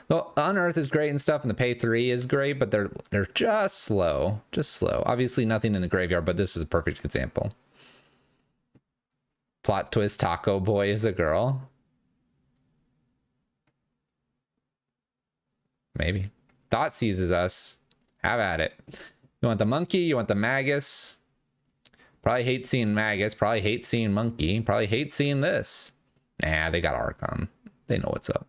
well, Unearth is great and stuff, and the pay 3 is great, but they're just slow. Just slow. Obviously nothing in the graveyard, but this is a perfect example. Plot twist, Taco Boy is a girl. Maybe. Thought seizes us. Have at it. You want the monkey? You want the magus? Probably hate seeing magus. Probably hate seeing monkey. Probably hate seeing this. Nah, they got Archon. They know what's up.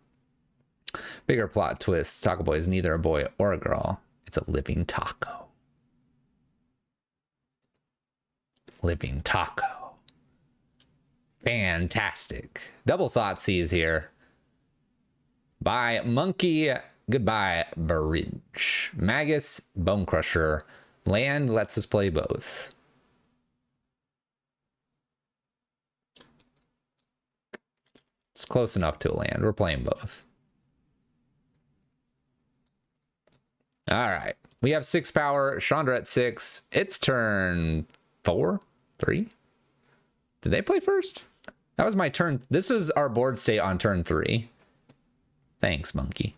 Bigger plot twist. Taco Boy is neither a boy or a girl. It's a living taco. Living taco. Fantastic. Double thought seize here. Bye, monkey. Goodbye, bridge. Magus, Bone Crusher. Land lets us play both. It's close enough to a land. We're playing both. All right. We have 6 power. Chandra at 6. It's turn 4? 3? Did they play first? That was my turn. This was our board state on turn 3. Thanks, monkey.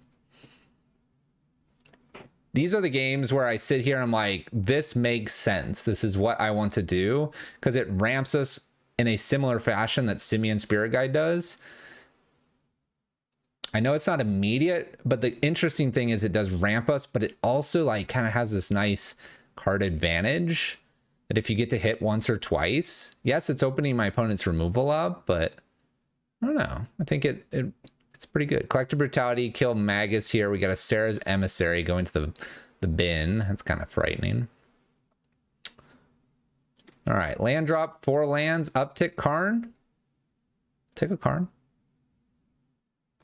These are the games where I sit here and I'm like, this makes sense. This is what I want to do because it ramps us in a similar fashion that Simeon Spirit Guide does. I know it's not immediate, but the interesting thing is it does ramp us, but it also like kind of has this nice card advantage that if you get to hit once or twice, yes, it's opening my opponent's removal up, but I don't know. I think it's pretty good. Collective Brutality, kill Magus here. We got a Sarah's Emissary going to the bin. That's kind of frightening. All right, land drop, 4 lands, uptick Karn. Take a Karn.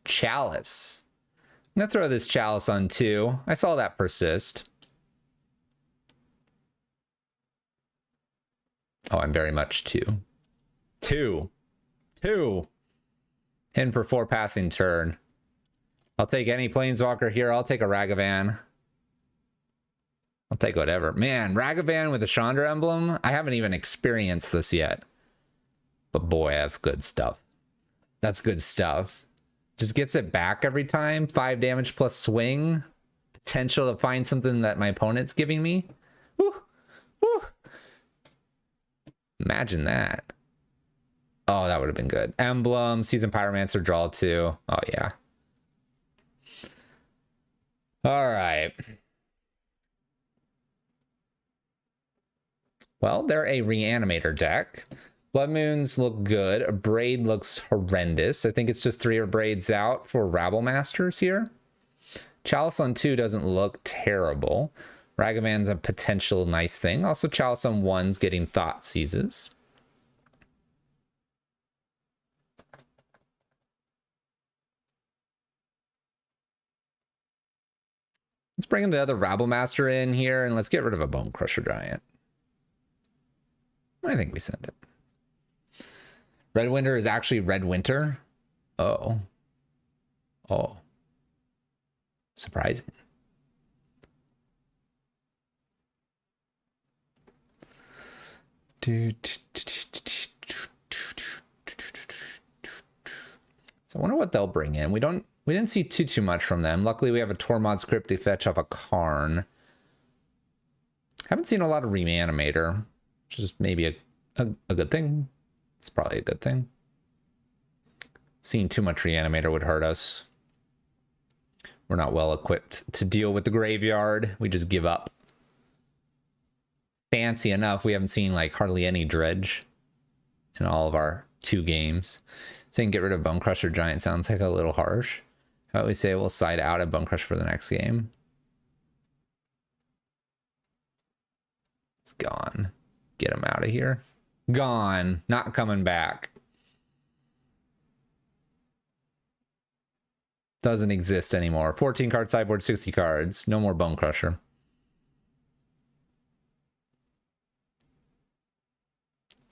Chalice. I'm gonna throw this Chalice on 2. I saw that persist. Oh, I'm very much 2. 2. Hidden for 4 passing turn. I'll take any Planeswalker here. I'll take a Ragavan. I'll take whatever. Man, Ragavan with a Chandra emblem. I haven't even experienced this yet. But boy, that's good stuff. That's good stuff. Just gets it back every time. 5 damage plus swing. Potential to find something that my opponent's giving me. Woo! Woo! Imagine that. Oh, that would have been good. Emblem, Seasoned Pyromancer, draw 2. Oh, yeah. All right. Well, they're a Reanimator deck. Blood Moons look good. A Braid looks horrendous. I think it's just 3 Braids out for Rabble Masters here. Chalice on 2 doesn't look terrible. Ragavan's a potential nice thing. Also, Chalice on 1's getting Thought Seizes. Let's bring the other Rabble Master in here, and let's get rid of a Bone Crusher Giant. I think we send it. Red Winter is actually Red Winter. Oh. Oh. Surprising. So I wonder what they'll bring in. We didn't see too much from them. Luckily, we have a Tormod script to fetch off a Karn. Haven't seen a lot of Reanimator, which is maybe a good thing. It's probably a good thing. Seeing too much Reanimator would hurt us. We're not well equipped to deal with the graveyard. We just give up. Fancy enough, we haven't seen like hardly any dredge in all of our 2 games. Saying get rid of Bone Crusher Giant sounds like a little harsh. How about we say we'll side out a Bone Crusher for the next game? It's gone. Get him out of here. Gone. Not coming back. Doesn't exist anymore. 14 card sideboard, 60 cards. No more Bone Crusher.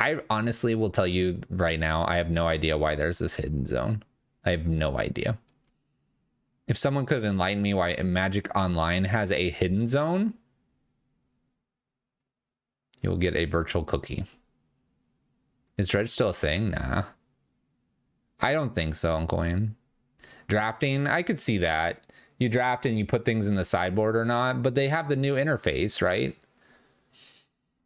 I honestly will tell you right now, I have no idea why there's this hidden zone. I have no idea. If someone could enlighten me why Magic Online has a hidden zone, you'll get a virtual cookie. Is dredge still a thing? Nah. I don't think so, Uncle Wayne. Drafting, I could see that. You draft and you put things in the sideboard or not, but they have the new interface, right?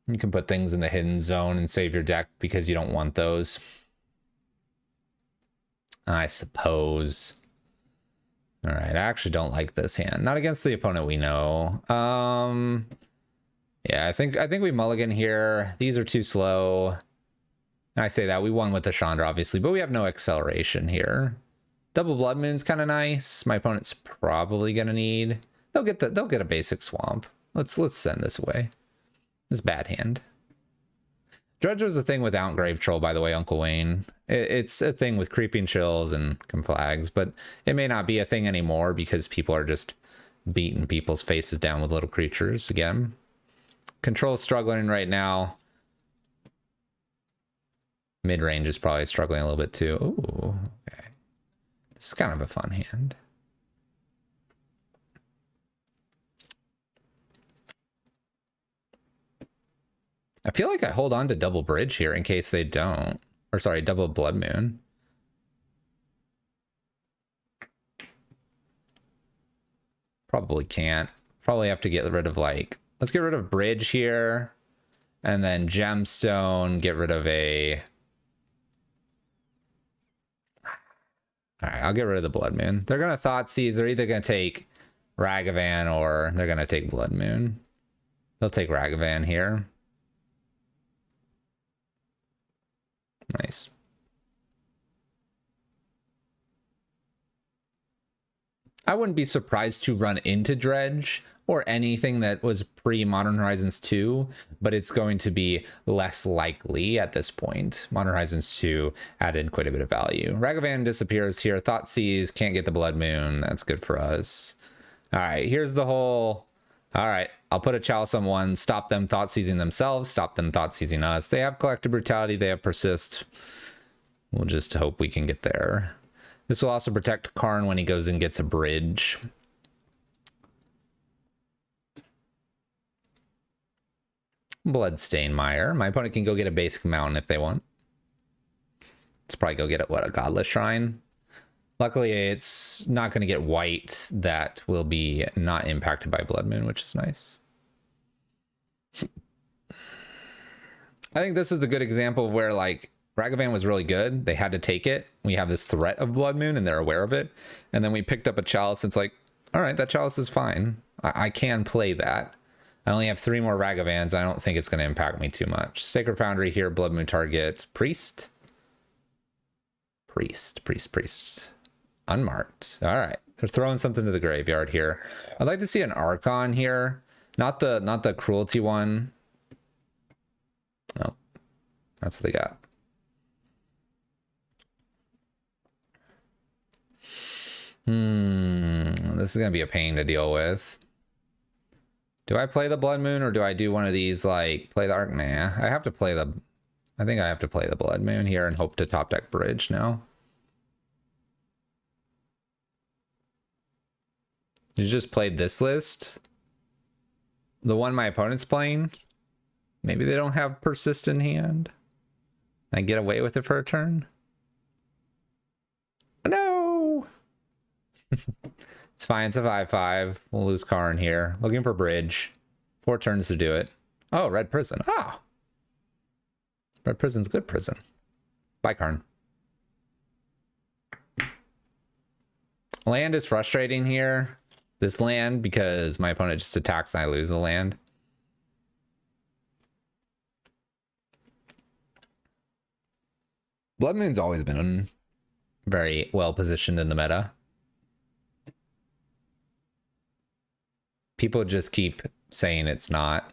You can put things in the hidden zone and save your deck because you don't want those. I suppose. All right, I actually don't like this hand. Not against the opponent we know. Yeah, I think we mulligan here. These are too slow. I say that we won with the Chandra, obviously, but we have no acceleration here. Double Blood Moon's kind of nice. My opponent's probably gonna need. They'll get a basic swamp. Let's send this away. This bad hand. Dredge was a thing without Grave Troll, by the way, Uncle Wayne. It's a thing with Creeping Chills and Conflags, but it may not be a thing anymore because people are just beating people's faces down with little creatures again. Control's struggling right now. Mid-range is probably struggling a little bit too. Ooh, okay. This is kind of a fun hand. I feel like I hold on to double bridge here in case they don't. Or sorry, double Blood Moon. Probably can't. Probably have to get rid of like... Let's get rid of bridge here. And then gemstone, get rid of a... Alright, I'll get rid of the Blood Moon. They're going to Thoughtseize. They're either going to take Ragavan or they're going to take Blood Moon. They'll take Ragavan here. Nice. I wouldn't be surprised to run into Dredge or anything that was pre-Modern Horizons 2, but it's going to be less likely at this point. Modern Horizons 2 added quite a bit of value. Ragavan disappears here. Thoughtseize, can't get the Blood Moon. That's good for us. All right, here's the whole... All right, I'll put a Chalice on one, stop them Thoughtseizing themselves, stop them Thoughtseizing us. They have Collective Brutality, they have Persist. We'll just hope we can get there. This will also protect Karn when he goes and gets a bridge. Bloodstain Mire. My opponent can go get a basic mountain if they want. Let's probably go get it, what, a Godless Shrine? Luckily, it's not going to get white that will be not impacted by Blood Moon, which is nice. I think this is a good example of where, like, Ragavan was really good. They had to take it. We have this threat of Blood Moon, and they're aware of it. And then we picked up a Chalice. It's like, all right, that Chalice is fine. I can play that. I only have 3 more Ragavans. I don't think it's going to impact me too much. Sacred Foundry here, Blood Moon target. Priest. Unmarked. All right. They're throwing something to the graveyard here. I'd like to see an Archon here. Not the cruelty one. Oh, that's what they got. This is going to be a pain to deal with. Do I play the Blood Moon or do I do one of these, like, play the Arc? Nah, I have to play the... I think I have to play the Blood Moon here and hope to top deck bridge now. You just played this list? The one my opponent's playing? Maybe they don't have Persist in hand. I get away with it for a turn? No! It's fine, it's a 5/5. We'll lose Karn here. Looking for bridge. 4 turns to do it. Oh, Red Prison. Ah! Red Prison's good prison. Bye, Karn. Land is frustrating here. This land, because my opponent just attacks and I lose the land. Blood Moon's always been very well positioned in the meta. People just keep saying it's not.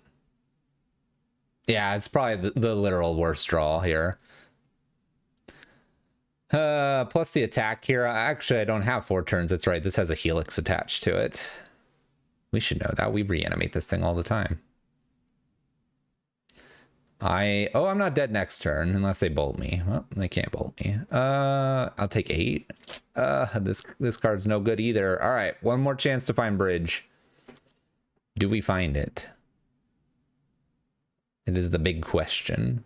Yeah, it's probably the literal worst draw here. Plus the attack here. Actually, I don't have 4 turns. That's right. This has a Helix attached to it. We should know that. We reanimate this thing all the time. I'm not dead next turn unless they bolt me. Well, they can't bolt me. I'll take 8. This card's no good either. All right, one more chance to find bridge. Do we find it? It is the big question.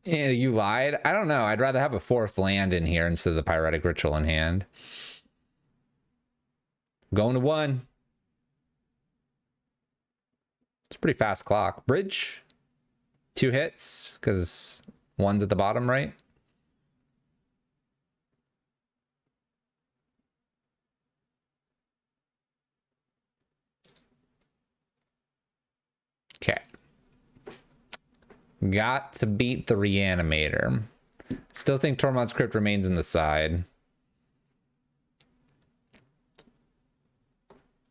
Yeah, you lied. I don't know. I'd rather have a 4th land in here instead of the Pyretic Ritual in hand. Going to 1. It's a pretty fast clock. Bridge. 2 hits, because 1's at the bottom, right? Okay. Got to beat the Reanimator. Still think Tormod's Crypt remains in the side.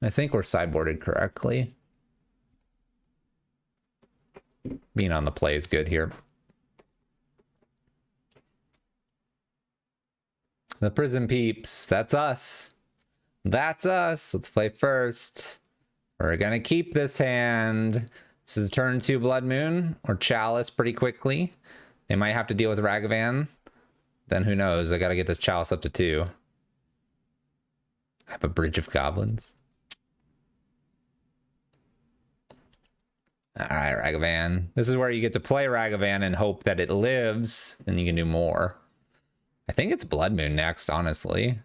I think we're sideboarded correctly. Being on the play is good here. The Prison Peeps. That's us. That's us. Let's play first. We're going to keep this hand. This is turn 2 Blood Moon or Chalice pretty quickly. They might have to deal with Ragavan. Then who knows? I got to get this Chalice up to 2. I have a Bridge of Goblins. All right, Ragavan. This is where you get to play Ragavan and hope that it lives, and you can do more. I think it's Blood Moon next, honestly.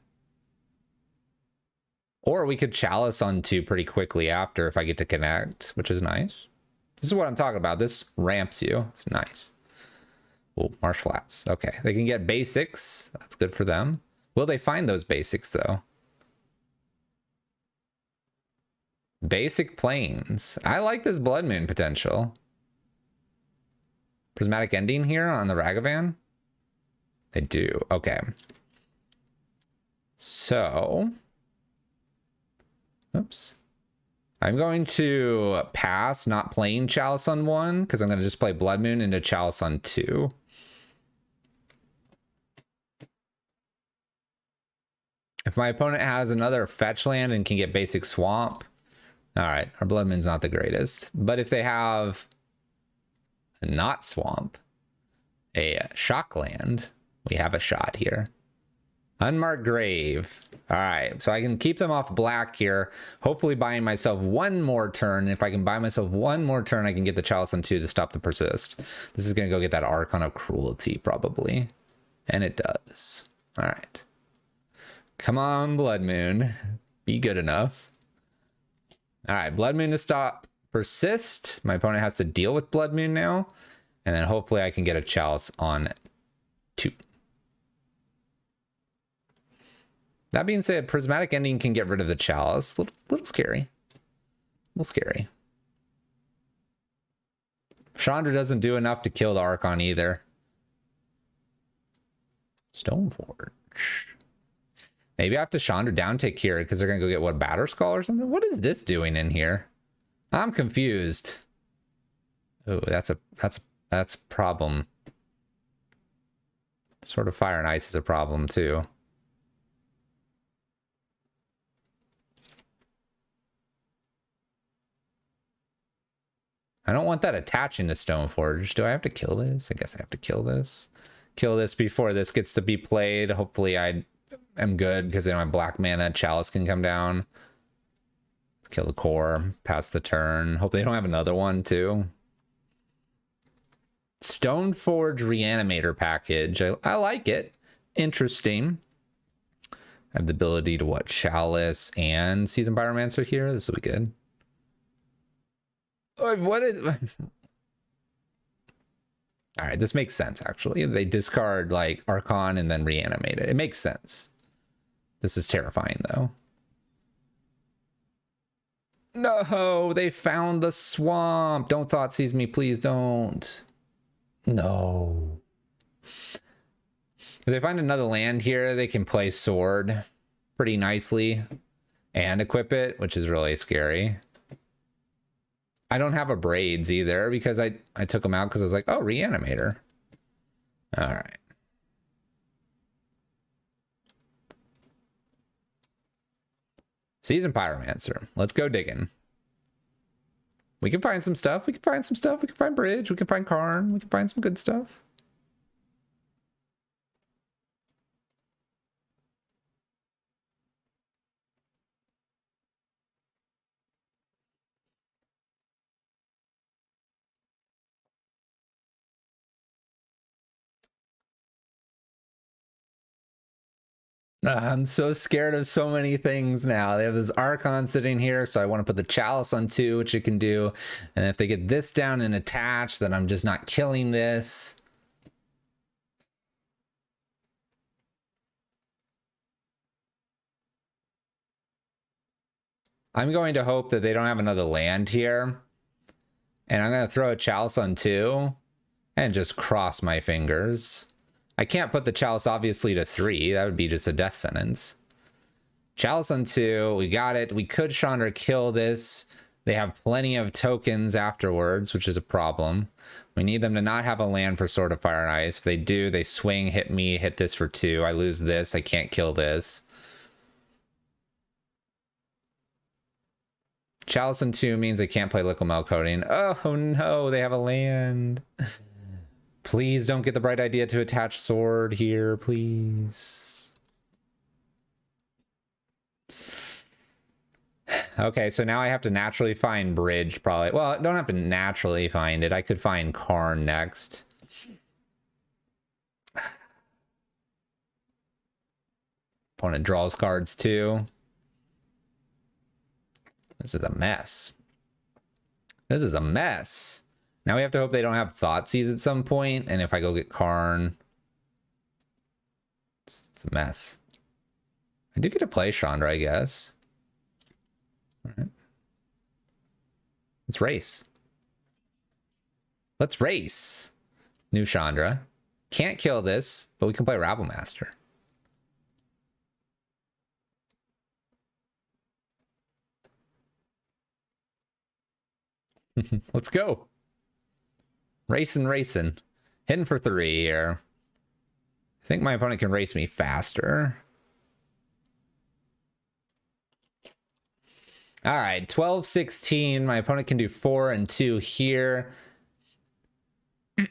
Or we could Chalice on 2 pretty quickly after if I get to connect, which is nice. This is what I'm talking about. This ramps you. It's nice. Oh, Marsh Flats. Okay, they can get basics. That's good for them. Will they find those basics, though? Basic Plains. I like this Blood Moon potential. Prismatic Ending here on the Ragavan? They do. Okay. So... oops. I'm going to pass not playing Chalice on 1 because I'm going to just play Blood Moon into Chalice on 2. If my opponent has another fetch land and can get basic swamp, all right, our Blood Moon's not the greatest. But if they have a not swamp, a shock land, we have a shot here. Unmarked Grave. All right, so I can keep them off black here, hopefully buying myself 1 more turn. If I can buy myself 1 more turn, I can get the Chalice on 2 to stop the Persist. This is going to go get that Archon of Cruelty, probably. And it does. All right. Come on, Blood Moon. Be good enough. All right, Blood Moon to stop Persist. My opponent has to deal with Blood Moon now. And then hopefully I can get a Chalice on 2. That being said, Prismatic Ending can get rid of the Chalice. Little scary. A little scary. Chandra doesn't do enough to kill the Archon either. Stoneforge. Maybe I have to Chandra down take here because they're going to go get what, Batterskull or something? What is this doing in here? I'm confused. Oh, that's a problem. Sort of Fire and Ice is a problem too. I don't want that attaching to Stoneforge. Do I have to kill this? I guess I have to kill this. Kill this before this gets to be played. Hopefully I am good because they don't have black mana. Chalice can come down. Let's kill the core. Pass the turn. Hope they don't have another one too. Stoneforge Reanimator package. I like it. Interesting. I have the ability to what? Chalice and Seasoned Pyromancer here. This will be good. What is... all right, this makes sense, actually. They discard, like, Archon and then reanimate it. It makes sense. This is terrifying, though. No, they found the swamp. Don't Thoughtseize me, please don't. No. If they find another land here, they can play Sword pretty nicely and equip it, which is really scary. I don't have a Braids either because I took them out because I was like, oh, Reanimator. All right. Seasoned Pyromancer. Let's go digging. We can find some stuff. We can find some stuff. We can find bridge. We can find Karn. We can find some good stuff. I'm so scared of so many things now. They have this Archon sitting here, so I want to put the Chalice on 2, which it can do. And if they get this down and attached, then I'm just not killing this. I'm going to hope that they don't have another land here. And I'm going to throw a Chalice on 2 and just cross my fingers. I can't put the Chalice obviously to 3. That would be just a death sentence. Chalice on 2. We got it. We could Chandra kill this. They have plenty of tokens afterwards, which is a problem. We need them to not have a land for Sword of Fire and Ice. If they do, they swing, hit me, hit this for 2. I lose this. I can't kill this. Chalice on 2 means I can't play Liquimel Coating. Oh no, they have a land. Please don't get the bright idea to attach sword here, please. Okay, so now I have to naturally find bridge, probably. Well, I don't have to naturally find it. I could find Karn next. Opponent draws cards too. This is a mess. This is a mess. Now we have to hope they don't have Thoughtseize at some point, and if I go get Karn, it's a mess. I do get to play Chandra, I guess. All right. Let's race. Let's race. New Chandra. Can't kill this, but we can play Rabble Master. Let's go. Racing. Hitting for 3 here. I think my opponent can race me faster. All right, 12-16. My opponent can do 4 and 2 here.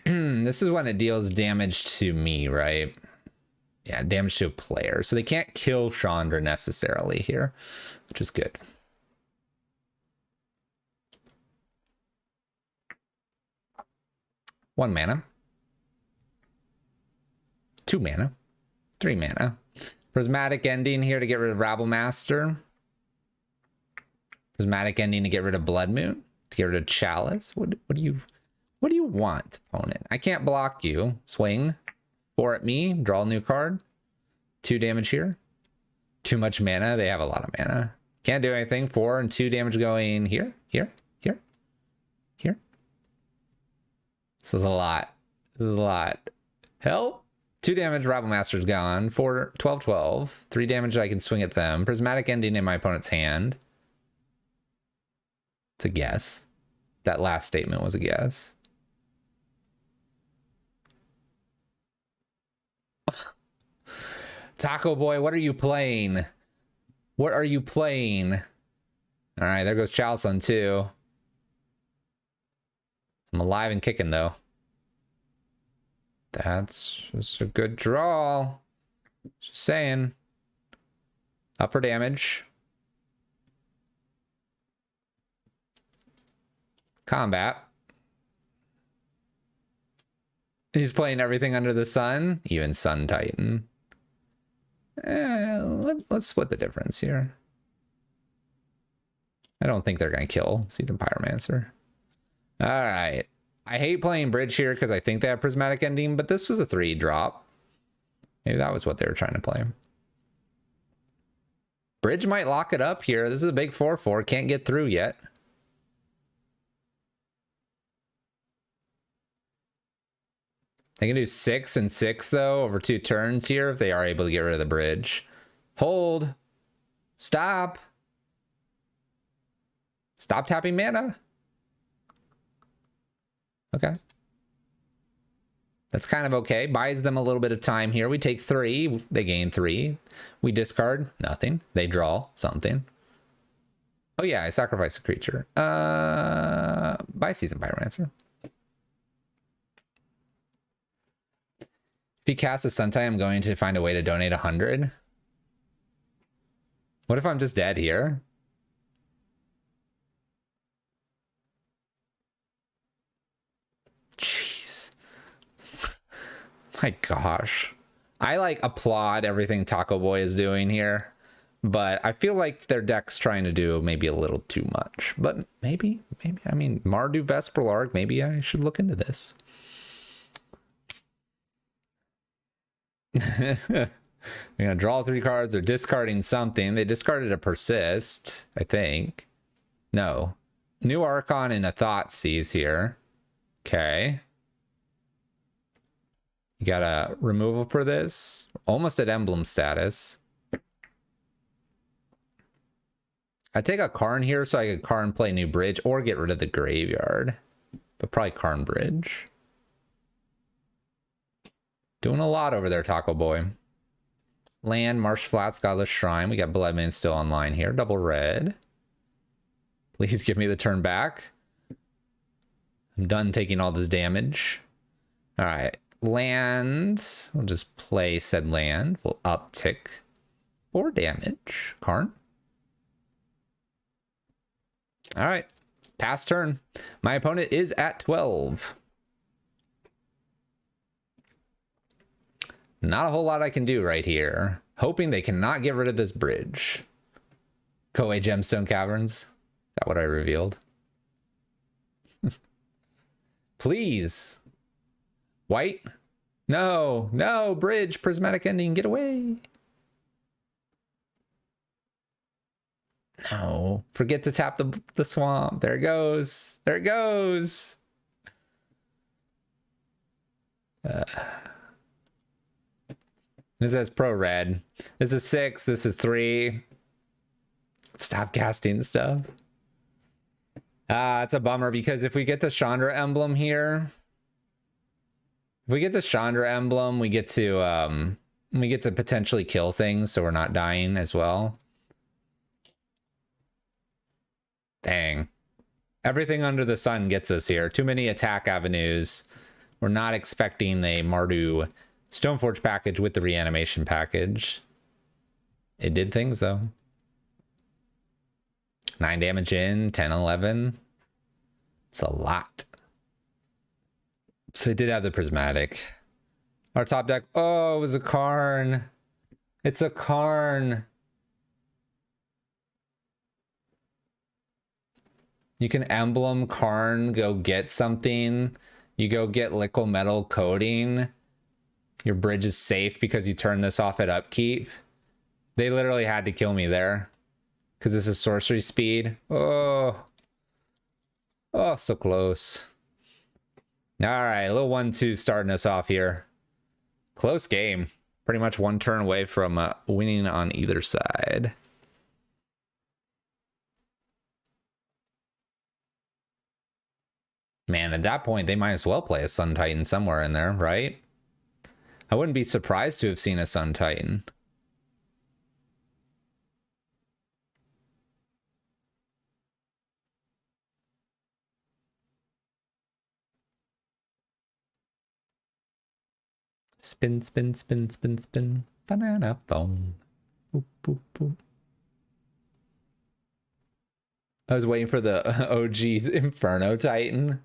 This is when it deals damage to me, right? Yeah, damage to a player. So they can't kill Chandra necessarily here, which is good. One mana. 2 mana. 3 mana. Prismatic Ending here to get rid of Rabble Master. Prismatic Ending to get rid of Blood Moon. To get rid of Chalice. What do you want, opponent? I can't block you. Swing. 4 at me. Draw a new card. 2 damage here. Too much mana. They have a lot of mana. Can't do anything. 4 and 2 damage going here. Here. This is a lot. This is a lot. Help. 2 damage, Rabble Master's gone. 4, 12. 3 damage I can swing at them. Prismatic Ending in my opponent's hand. It's a guess. That last statement was a guess. Taco Boy, what are you playing? What are you playing? All right, there goes Chalice on 2. I'm alive and kicking, though. That's just a good draw. Just saying. Up for damage. Combat. He's playing everything under the sun. Even Sun Titan. Let's split the difference here. I don't think they're going to kill Seasoned Pyromancer. All right. I hate playing bridge here because I think they have Prismatic Ending, but this was a 3-drop. Maybe that was what they were trying to play. Bridge might lock it up here. This is a big 4/4. Can't get through yet. They can do 6 and 6, though, over 2 turns here if they are able to get rid of the bridge. Hold. Stop. Stop tapping mana. Okay. That's kind of okay. Buys them a little bit of time here. We take 3. They gain 3. We discard nothing. They draw something. Oh yeah, I sacrifice a creature. By Season Pyromancer. If he casts a Suntai, I'm going to find a way to donate 100. What if I'm just dead here? Jeez. My gosh. I like applaud everything Taco Boy is doing here, but I feel like their deck's trying to do maybe a little too much. But maybe, I mean, Mardu Vesperlark, maybe I should look into this. They're gonna draw 3 cards. They're discarding something. They discarded a Persist, I think. No. New Archon and a Thoughtseize here. Okay. You got a removal for this. Almost at emblem status. I take a Karn here so I could Karn play New Bridge or get rid of the graveyard. But probably Karn Bridge. Doing a lot over there, Taco Boy. Land, Marsh Flats, Godless Shrine. We got Bloodman still online here. Double red. Please give me the turn back. I'm done taking all this damage. All right. Land. We'll just play said land. We'll uptick 4 damage. Karn. All right. Pass turn. My opponent is at 12. Not a whole lot I can do right here. Hoping they cannot get rid of this bridge. Koei Gemstone Caverns. Is that what I revealed? Please. White? No. No. Bridge. Prismatic Ending. Get away. No. Forget to tap the swamp. There it goes. There it goes. This is pro red. This is 6. This is 3. Stop casting stuff. It's a bummer because if we get the Chandra emblem here, if we get the Chandra emblem, we get to potentially kill things, so we're not dying as well. Dang. Everything under the sun gets us here. Too many attack avenues. We're not expecting the Mardu Stoneforge package with the reanimation package. It did things though. 9 damage in, 10, 11. It's a lot. So it did have the prismatic. Our top deck. Oh, it was a Karn. It's a Karn. You can emblem Karn, go get something. You go get liquid metal coating. Your bridge is safe because you turn this off at upkeep. They literally had to kill me there. Because this is sorcery speed. Oh. Oh, so close. Alright, a little 1-2 starting us off here. Close game. Pretty much one turn away from winning on either side. Man, at that point, they might as well play a Sun Titan somewhere in there, right? I wouldn't be surprised to have seen a Sun Titan. Spin, spin, spin, spin, spin. Banana phone. Boop, boop, boop. I was waiting for the OG's Inferno Titan.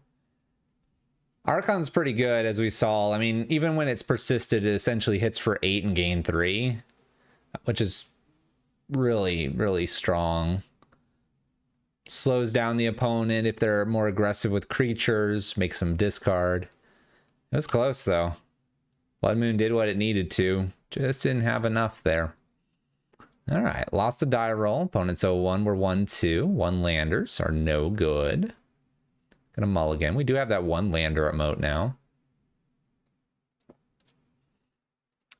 Archon's pretty good, as we saw. I mean, even when it's persisted, it essentially hits for 8 and gain 3, which is really, really strong. Slows down the opponent if they're more aggressive with creatures, makes them discard. It was close, though. Blood Moon did what it needed to. Just didn't have enough there. All right, lost the die roll. Opponents 0-1 were 1-2. 1 landers are no good. Gonna mulligan. We do have that 1 lander emote now.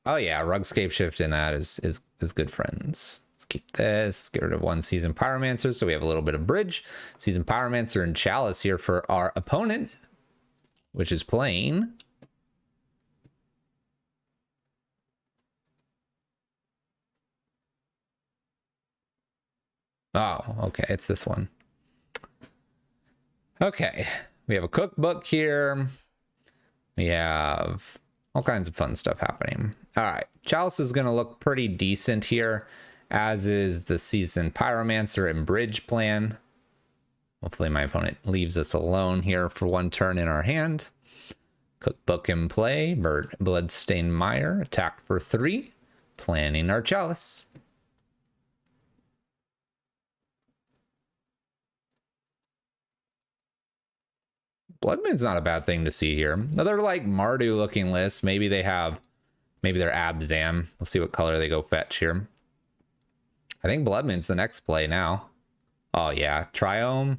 Oh yeah, Rugscape Shift in that is good friends. Let's keep this. Get rid of 1 Season Pyromancer, so we have a little bit of bridge. Season Pyromancer and Chalice here for our opponent, which is playing Oh, okay, it's this one. Okay, we have a cookbook here. We have all kinds of fun stuff happening. All right, Chalice is going to look pretty decent here, as is the Seasoned Pyromancer and Bridge plan. Hopefully my opponent leaves us alone here for one turn in our hand. Cookbook in play, Bloodstained Mire, attack for 3, planning our Chalice. Bloodmoon's not a bad thing to see here. Another like Mardu looking list. Maybe they're Abzam. We'll see what color they go fetch here. I think Bloodmoon's the next play now. Oh yeah, Triome.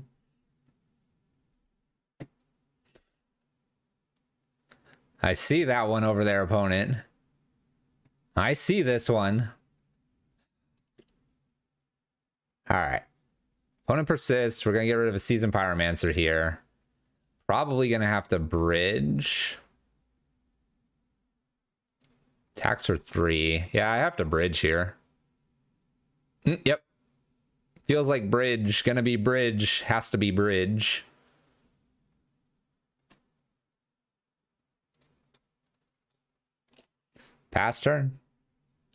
I see that one over there, opponent. I see this one. All right. Opponent persists. We're going to get rid of a Seasoned Pyromancer here. Probably going to have to bridge. Attacks for 3. Yeah, I have to bridge here. Yep. Feels like bridge. Gonna be bridge. Has to be bridge. Pass turn.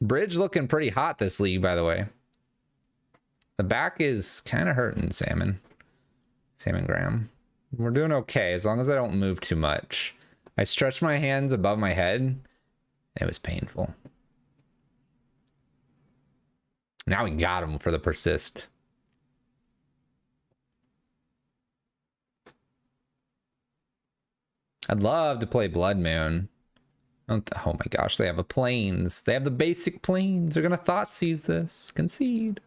Bridge looking pretty hot this league, by the way. The back is kind of hurting, Salmon Graham. We're doing okay as long as I don't move too much. I stretched my hands above my head. It was painful. Now we got him for the persist. I'd love to play Blood Moon. Oh my gosh, they have a planes. They have the basic planes. They're gonna Thoughtseize this. Concede.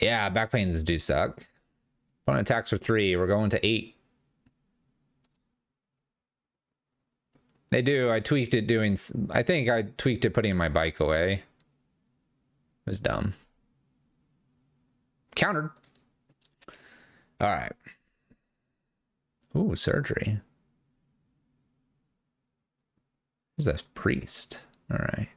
Yeah, back planes do suck. Opponent attacks for 3. We're going to 8. They do. I tweaked it doing... I think I tweaked it putting my bike away. It was dumb. Countered. All right. Ooh, surgery. Who's that priest? All right.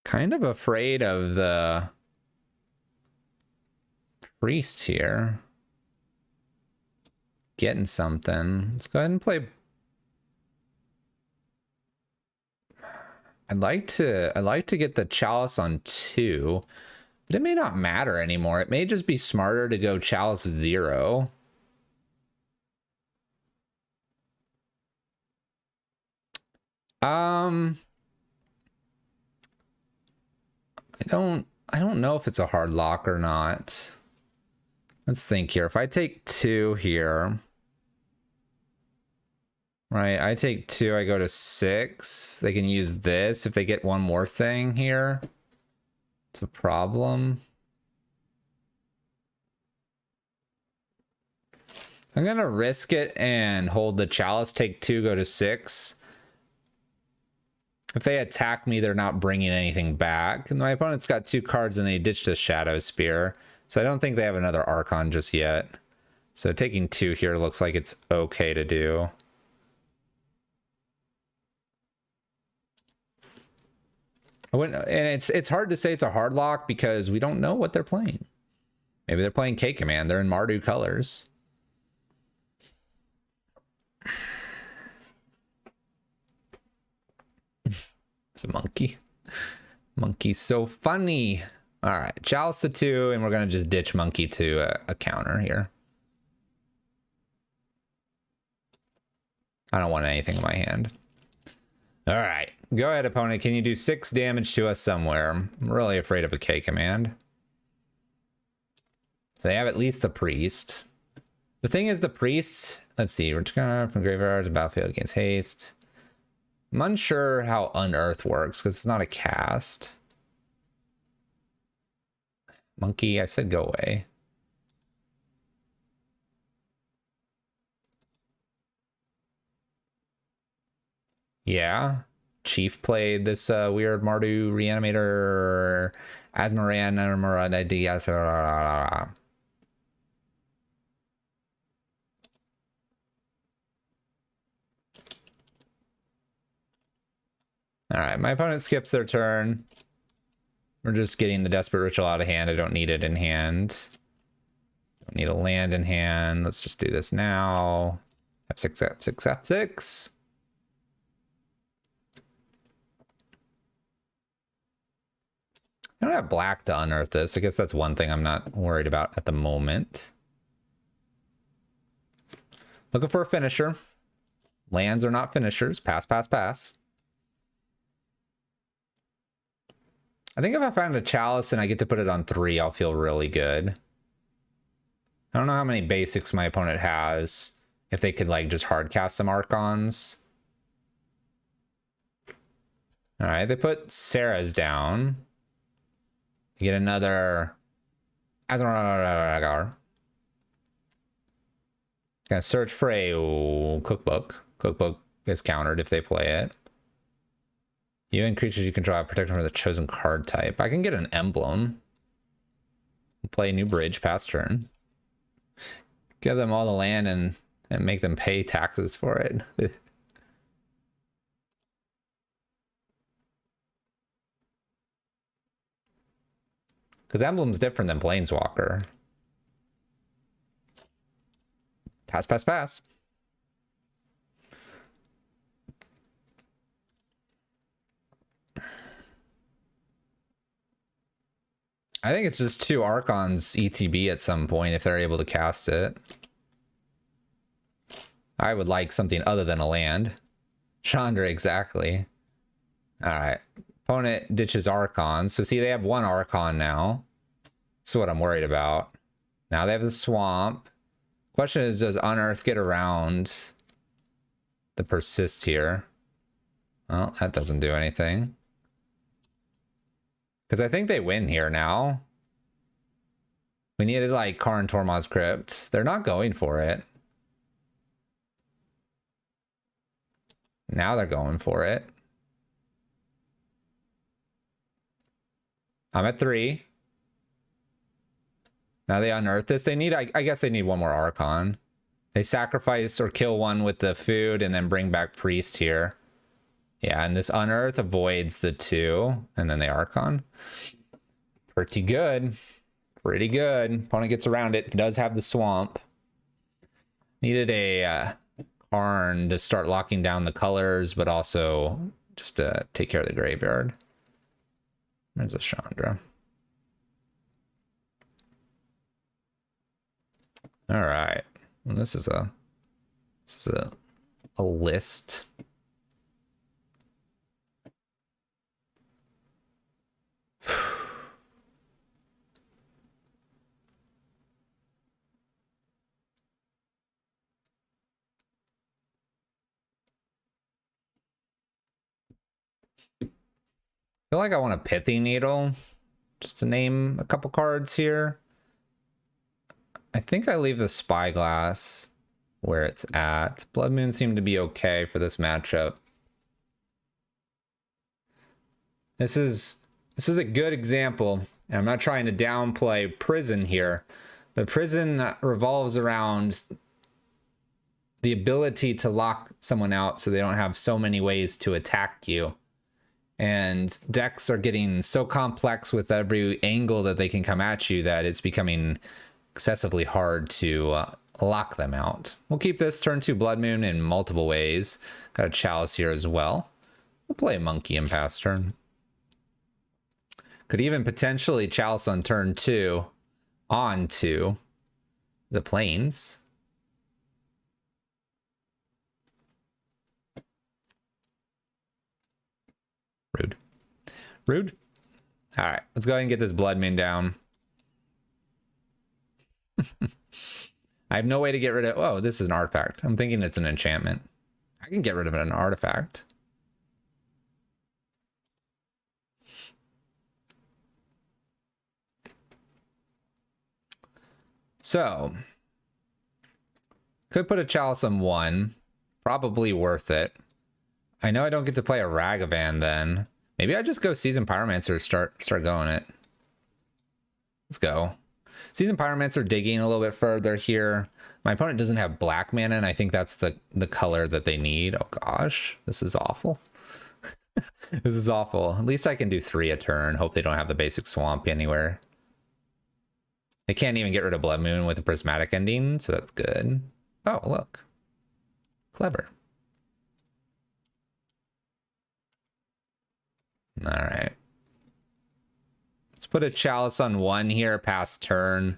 Kind of afraid of the priest here. Getting something. Let's go ahead and play. I'd like to get the Chalice on 2, but it may not matter anymore. It may just be smarter to go Chalice 0. I don't know if it's a hard lock or not. Let's think here. If I take 2 here, right? I take 2, I go to 6. They can use this if they get one more thing here. It's a problem. I'm gonna risk it and hold the Chalice, take 2, go to 6. If they attack me, they're not bringing anything back. And my opponent's got 2 cards and they ditched a Shadow Spear. So I don't think they have another Archon just yet. So taking 2 here looks like it's okay to do. And it's hard to say it's a hard lock because we don't know what they're playing. Maybe they're playing K-Command. They're in Mardu colors. It's a monkey. Monkey's so funny. All right, Chalice to 2, and we're gonna just ditch Monkey to a counter here. I don't want anything in my hand. All right, go ahead, opponent. Can you do 6 damage to us somewhere? I'm really afraid of a K command. So they have at least the priest. The thing is, the priest. Let's see. Return from graveyard to battlefield against haste. I'm unsure how Unearth works because it's not a cast. Monkey, I said go away. Yeah. Chief played this weird Mardu Reanimator Asmarana Murada Diaz. All right, my opponent skips their turn. We're just getting the Desperate Ritual out of hand. I don't need it in hand. Don't need a land in hand. Let's just do this now. F6, F6, F6. I don't have black to unearth this. I guess that's one thing I'm not worried about at the moment. Looking for a finisher. Lands are not finishers. Pass, pass, pass. I think if I find a Chalice and I get to put it on 3, I'll feel really good. I don't know how many basics my opponent has. If they could like just hard cast some Archons. All right, they put Sarah's down. You get another Gonna search for a cookbook. Cookbook is countered if they play it. You and creatures you control have protection from the chosen card type. I can get an emblem. Play a new bridge past turn. Give them all the land and make them pay taxes for it. Because emblem's different than Planeswalker. Pass, pass, pass. I think it's just 2 Archons ETB at some point if they're able to cast it. I would like something other than a land. Chandra, exactly. All right. Opponent ditches Archons. So see, they have 1 Archon now. That's what I'm worried about. Now they have the Swamp. Question is, does Unearth get around the Persist here? Well, that doesn't do anything. Because I think they win here now. We needed like Karn Tormod's Crypt. They're not going for it. Now they're going for it. I'm at 3. Now they unearth this. They need, I guess they need 1 more Archon. They sacrifice or kill 1 with the food and then bring back Priest here. Yeah, and this unearth avoids the 2, and then the Archon. Pretty good. Pretty good. Opponent gets around it. Does have the Swamp. Needed a Karn to start locking down the colors, but also just to take care of the graveyard. There's a Chandra. All right. Well, this is a list. I feel like I want a Pithy Needle, just to name a couple cards here. I think I leave the Spyglass where it's at. Blood Moon seemed to be okay for this matchup. This is a good example. And I'm not trying to downplay Prison here, but Prison revolves around the ability to lock someone out so they don't have so many ways to attack you. And decks are getting so complex with every angle that they can come at you that it's becoming excessively hard to lock them out. We'll keep this turn 2 Blood Moon in multiple ways. Got a Chalice here as well. We'll play Monkey in past turn. Could even potentially Chalice on turn 2 onto the Plains. Rude. Rude. All right, let's go ahead and get this Blood Moon down. I have no way to get rid of... Oh, this is an artifact. I'm thinking it's an enchantment. I can get rid of an artifact. So, could put a Chalice on 1. Probably worth it. I know I don't get to play a Ragavan then. Maybe I just go Seasoned Pyromancer, start going it. Let's go. Seasoned Pyromancer digging a little bit further here. My opponent doesn't have black mana, and I think that's the color that they need. Oh gosh, this is awful. This is awful. At least I can do 3 a turn. Hope they don't have the basic swamp anywhere. They can't even get rid of Blood Moon with a prismatic ending, so that's good. Oh, look. Clever. All right. Let's put a Chalice on 1 here past turn.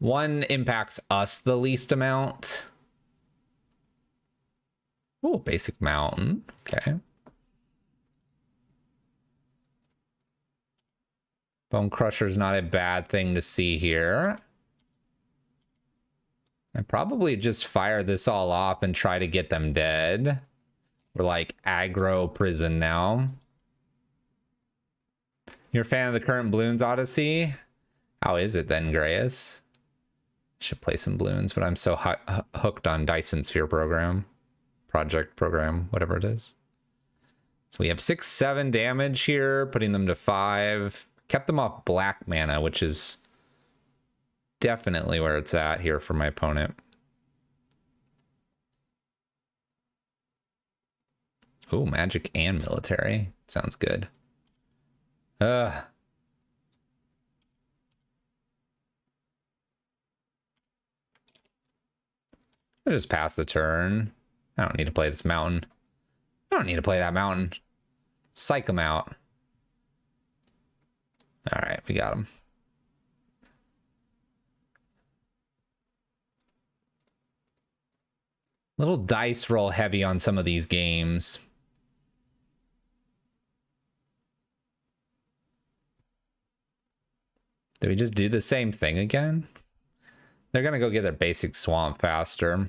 1 impacts us the least amount. Oh, basic mountain. Okay. Bone Crusher's not a bad thing to see here. I probably just fire this all off and try to get them dead. We're like aggro prison now. You're a fan of the current Bloons Odyssey? How is it then, Grayus? Should play some Bloons, but I'm so hooked on Dyson Sphere project program, whatever it is. So we have 6-7 damage here, putting them to 5. Kept them off black mana, which is definitely where it's at here for my opponent. Oh, magic and military. Sounds good. I just pass the turn. I don't need to play this mountain. I don't need to play that mountain. Psych him out. All right, we got him. Little dice roll heavy on some of these games. Do we just do the same thing again? They're gonna go get their basic swamp faster.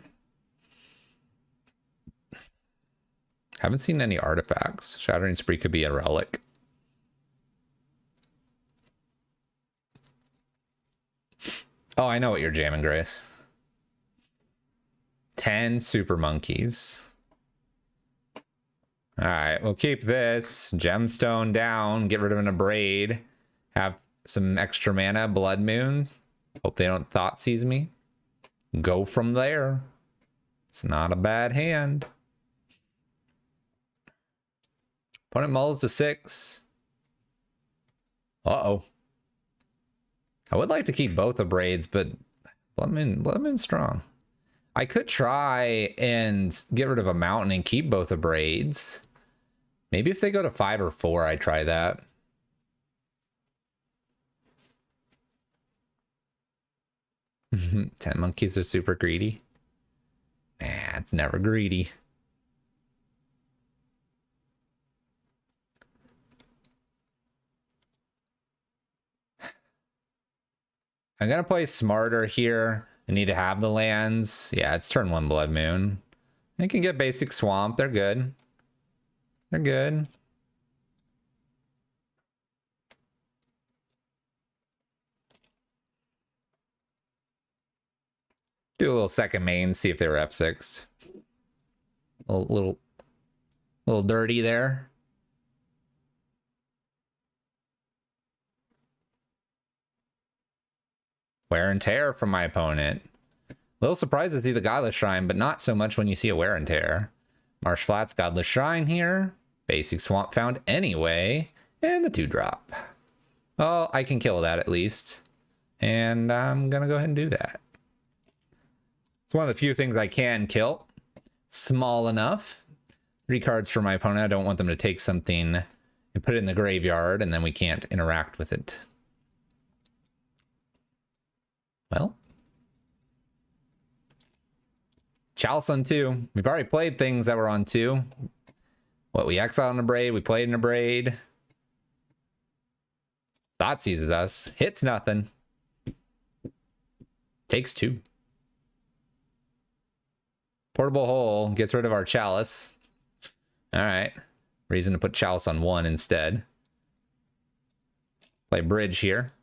Haven't seen any artifacts. Shattering Spree could be a relic. Oh, I know what you're jamming, Grace. 10 super monkeys. All right, we'll keep this. Gemstone down, get rid of an Abrade. Have some extra mana, Blood Moon. Hope they don't Thoughtseize me. Go from there. It's not a bad hand. Opponent mulls to 6. Uh-oh. I would like to keep both Abrades, but Blood Moon's strong. I could try and get rid of a mountain and keep both Abrades. Maybe if they go to 5 or 4, I try that. Ten monkeys are super greedy. Nah, it's never greedy. I'm gonna play smarter here. I need to have the lands. Yeah, it's turn 1 Blood Moon. I can get basic swamp. They're good. They're good. Do a little second main, see if they were F6. A little dirty there. Wear and Tear from my opponent. A little surprised to see the Godless Shrine, but not so much when you see a Wear and Tear. Marsh Flats, Godless Shrine here. Basic Swamp found anyway. And the 2-drop. Well, I can kill that at least. And I'm going to go ahead and do that. It's one of the few things I can kill. Small enough. 3 cards for my opponent. I don't want them to take something and put it in the graveyard, and then we can't interact with it. Well. Chalice on 2. We've already played things that were on 2. What, we exiled an Abrade, we played an Abrade. Thoughtseizes us. Hits nothing. Takes 2. Portable Hole gets rid of our Chalice. All right. Reason to put Chalice on 1 instead. Play Bridge here.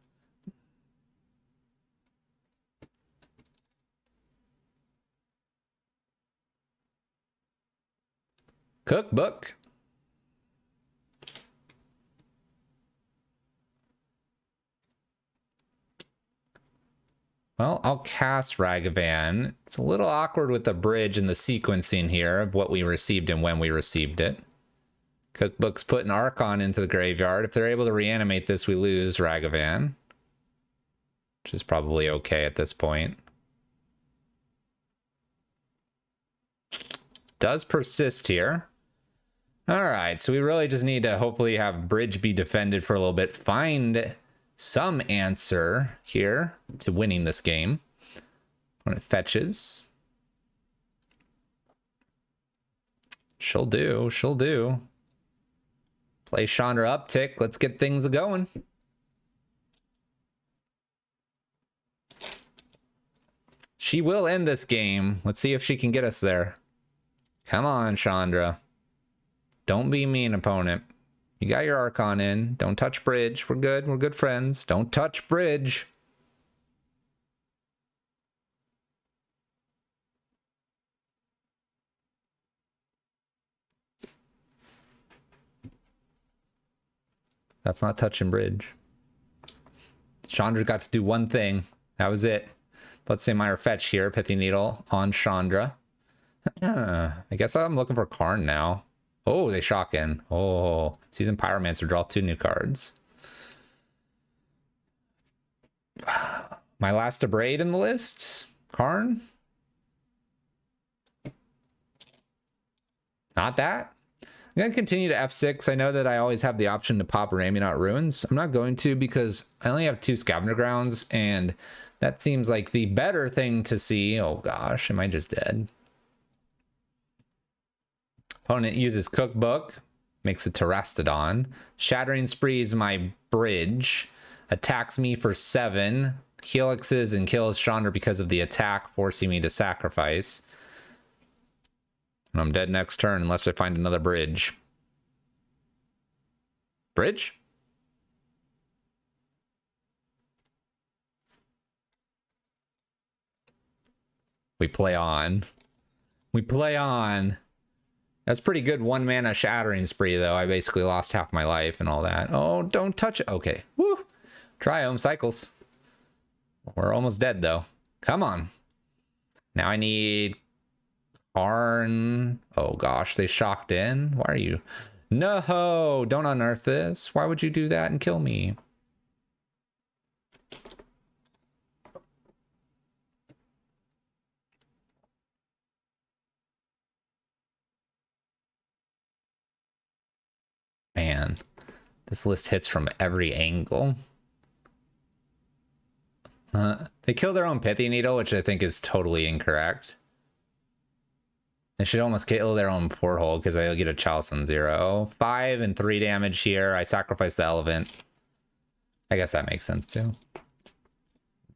Cookbook. Well, I'll cast Ragavan. It's a little awkward with the bridge and the sequencing here of what we received and when we received it. Cookbook's put an Archon into the graveyard. If they're able to reanimate this, we lose Ragavan, which is probably okay at this point. Does persist here. All right, so we really just need to hopefully have bridge be defended for a little bit. Find some answer here to winning this game when it fetches. She'll do. She'll do. Play Chandra uptick. Let's get things going. She will end this game. Let's see if she can get us there. Come on, Chandra. Don't be mean, opponent. You got your Archon in. Don't touch bridge. We're good. We're good friends. Don't touch bridge. That's not touching bridge. Chandra got to do one thing. That was it. Let's say Myra fetch here. Pithy Needle on Chandra. I guess I'm looking for Karn now. Oh, they shock in. Oh, Season Pyromancer, draw 2 new cards. My last Abrade in the list? Karn? Not that? I'm going to continue to F6. I know that I always have the option to pop Ramunot Ruins. I'm not going to because I only have 2 Scavenger Grounds, and that seems like the better thing to see. Oh gosh, am I just dead? Opponent uses Cookbook, makes a Terastodon. Shattering Spree's my bridge. Attacks me for 7. Helixes and kills Chandra because of the attack, forcing me to sacrifice. And I'm dead next turn unless I find another bridge. Bridge? We play on. We play on. That's pretty good 1 mana Shattering Spree, though. I basically lost half my life and all that. Oh, don't touch it. Okay. Woo. Triome cycles. We're almost dead, though. Come on. Now I need Karn. Oh, gosh. They shocked in. Why are you? No. Don't unearth this. Why would you do that and kill me? Man, this list hits from every angle. They kill their own Pithy Needle, which I think is totally incorrect. They should almost kill their own Porthole because I'll get a Chalice on 0. 5 and 3 damage here. I sacrifice the Elephant. I guess that makes sense too.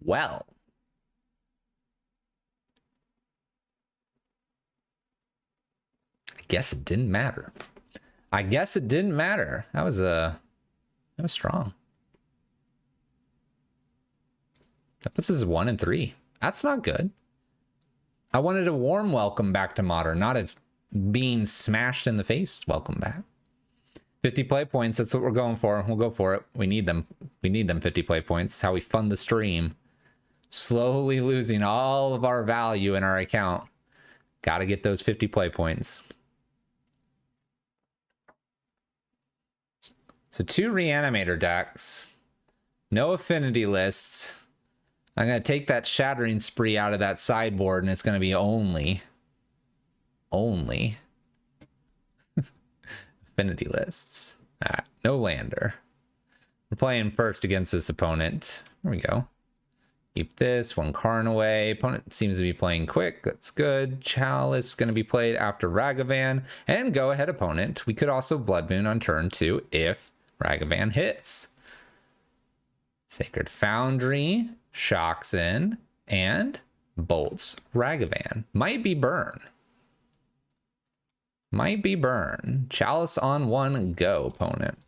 Well. I guess it didn't matter. I guess it didn't matter. That was strong. That puts us 1 and 3. That's not good. I wanted a warm welcome back to Modern, not a being smashed in the face welcome back. 50 play points, that's what we're going for. We'll go for it. We need them. We need them 50 play points. It's how we fund the stream. Slowly losing all of our value in our account. Got to get those 50 play points. So 2 Reanimator decks. No affinity lists. I'm going to take that Shattering Spree out of that sideboard, and it's going to be only affinity lists. No lander. We're playing first against this opponent. There we go. Keep this 1 Karn away. Opponent seems to be playing quick. That's good. Chalice is going to be played after Ragavan. And go ahead, opponent. We could also Blood Moon on turn 2 if Ragavan hits. Sacred Foundry shocks in and bolts Ragavan. Might be burn. Might be burn. Chalice on 1, go, opponent.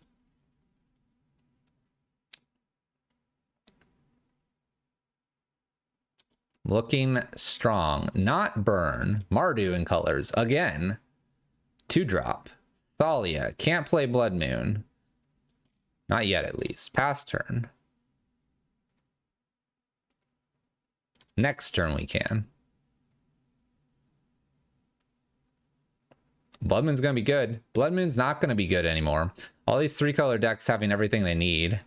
Looking strong. Not burn. Mardu in colors. Again. 2-drop. Thalia. Can't play Blood Moon. Not yet, at least. Pass turn. Next turn we can. Blood Moon's going to be good. Blood Moon's not going to be good anymore. All these 3-color decks having everything they need.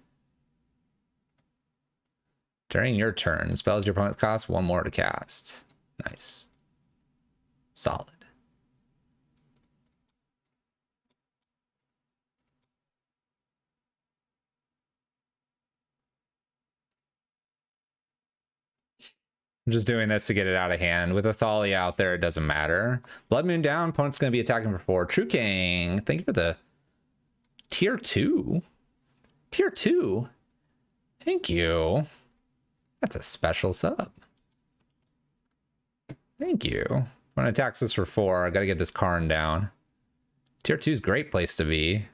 During your turn, spells your opponent's cost 1 more to cast. Nice. Solid. I'm just doing this to get it out of hand. With a Thalia out there, it doesn't matter. Blood Moon down, opponent's going to be attacking for 4. True King, thank you for the tier 2. Tier 2? Thank you. That's a special sub. Thank you. When it attacks us for 4, I got to get this Karn down. Tier 2 is a great place to be.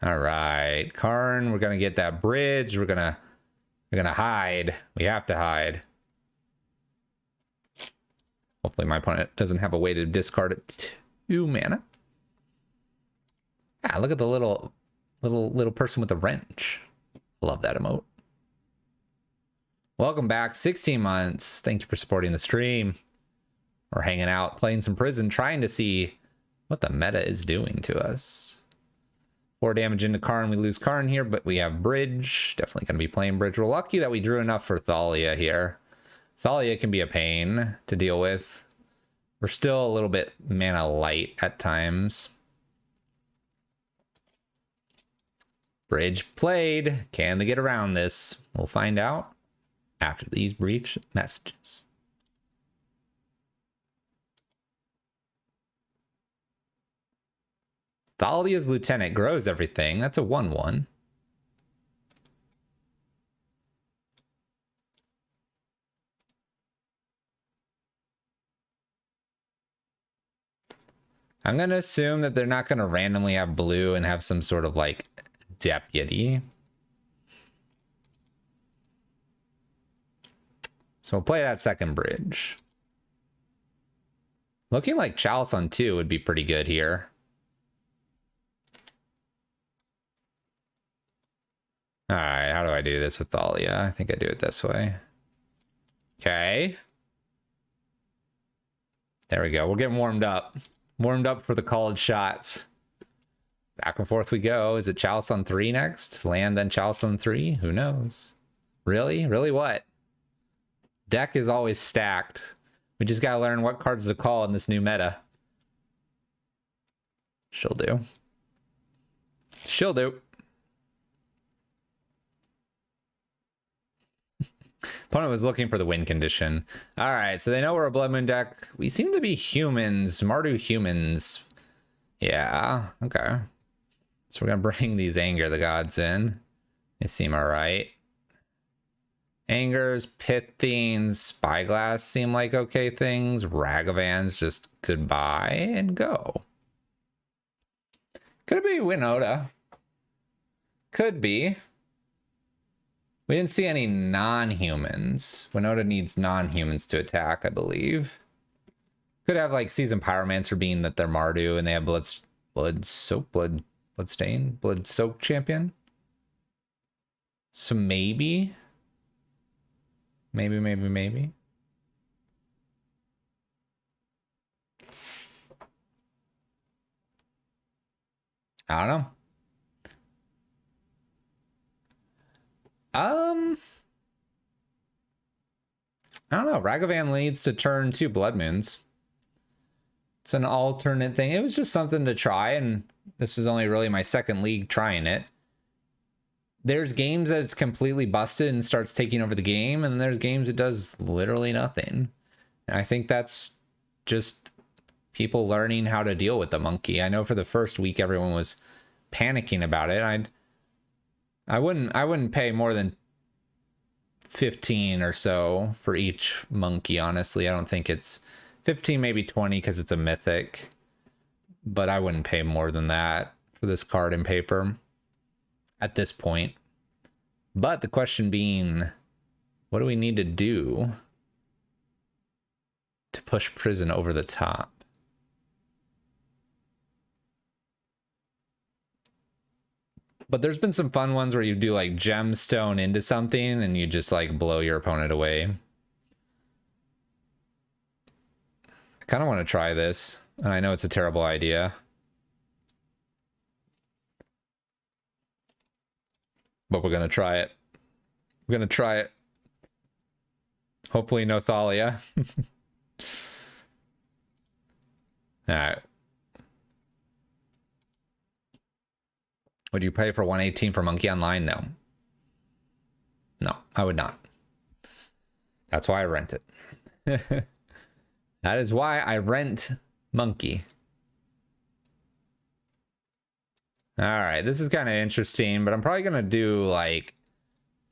All right, Karn, we're going to get that bridge. We're going to hide. We have to hide. Hopefully my opponent doesn't have a way to discard it 2 mana. Ah, look at the little person with the wrench. Love that emote. Welcome back. 16 months. Thank you for supporting the stream. We're hanging out, playing some Prison, trying to see what the meta is doing to us. 4 damage into Karn. We lose Karn here, but we have Bridge. Definitely going to be playing Bridge. We're lucky that we drew enough for Thalia here. Thalia can be a pain to deal with. We're still a little bit mana light at times. Bridge played. Can they get around this? We'll find out after these brief messages. Thalia's Lieutenant grows everything. That's a 1/1. I'm going to assume that they're not going to randomly have blue and have some sort of like deputy. So we'll play that second bridge. Looking like Chalice on 2 would be pretty good here. All right, how do I do this with Thalia? I think I do it this way. Okay. There we go. We're getting warmed up. Warmed up for the called shots. Back and forth we go. Is it Chalice on 3 next? Land, then Chalice on 3? Who knows? Really? Really what? Deck is always stacked. We just gotta learn what cards to call in this new meta. She'll do. She'll do. Opponent was looking for the win condition. All right, so they know we're a Blood Moon deck. We seem to be humans, Mardu humans. Yeah, okay. So we're gonna bring these Anger the Gods in. They seem all right. Angers, Pithines, Spyglass seem like okay things. Ragavans, just goodbye and go. Could be Winota. Could be. We didn't see any non-humans. Winota needs non-humans to attack, I believe. Could have like Seasoned Pyromancer being that they're Mardu and they have Blood Soak champion. So maybe. Maybe. I don't know. I don't know. Ragavan leads to turn 2 Blood Moons. It's an alternate thing. It was just something to try, and this is only really my second league trying it. There's games that it's completely busted and starts taking over the game, and there's games it does literally nothing. And I think that's just people learning how to deal with the monkey. I know for the first week everyone was panicking about it. I wouldn't pay more than 15 or so for each monkey, honestly. I don't think it's 15, maybe 20 because it's a mythic, but I wouldn't pay more than that for this card and paper at this point. But the question being, what do we need to do to push Prison over the top? But there's been some fun ones where you do like gemstone into something and you just like blow your opponent away. I kind of want to try this, and I know it's a terrible idea. But we're gonna try it. We're gonna try it. Hopefully no Thalia. Alright. Would you pay for 118 for Monkey Online? No. No, I would not. That's why I rent it. That is why I rent Monkey. Alright, this is kind of interesting, but I'm probably gonna do like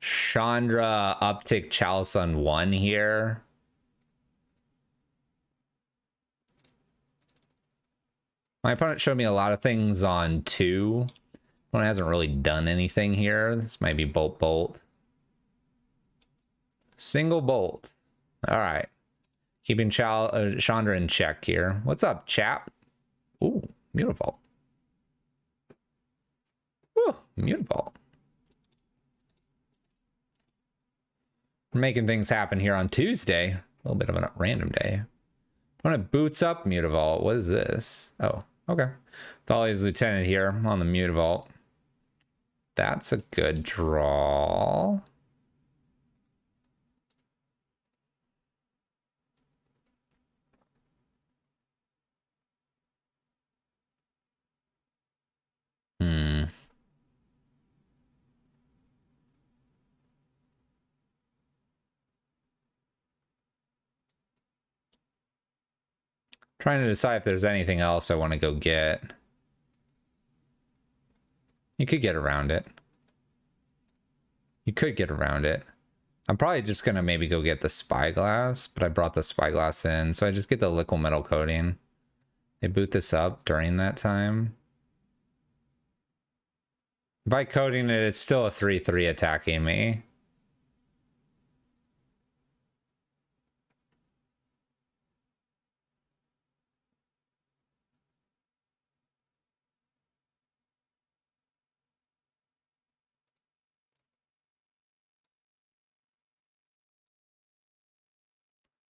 Chandra uptick Chalice on 1 here. My opponent showed me a lot of things on 2. Opponent hasn't really done anything here. This might be bolt bolt. Single bolt. All right. Keeping Chandra in check here. What's up, chap? Ooh, Mutavault. Ooh, Mutavault. We're making things happen here on Tuesday. A little bit of a random day. Opponent boots up Mutavault. What is this? Oh, okay. Thalia's Lieutenant here on the Mutavault. That's a good draw. Trying to decide if there's anything else I want to go get. You could get around it. You could get around it. I'm probably just going to maybe go get the Spyglass, but I brought the Spyglass in, so I just get the liquid metal coating. They boot this up during that time. By coating it, it's still a 3/3 attacking me.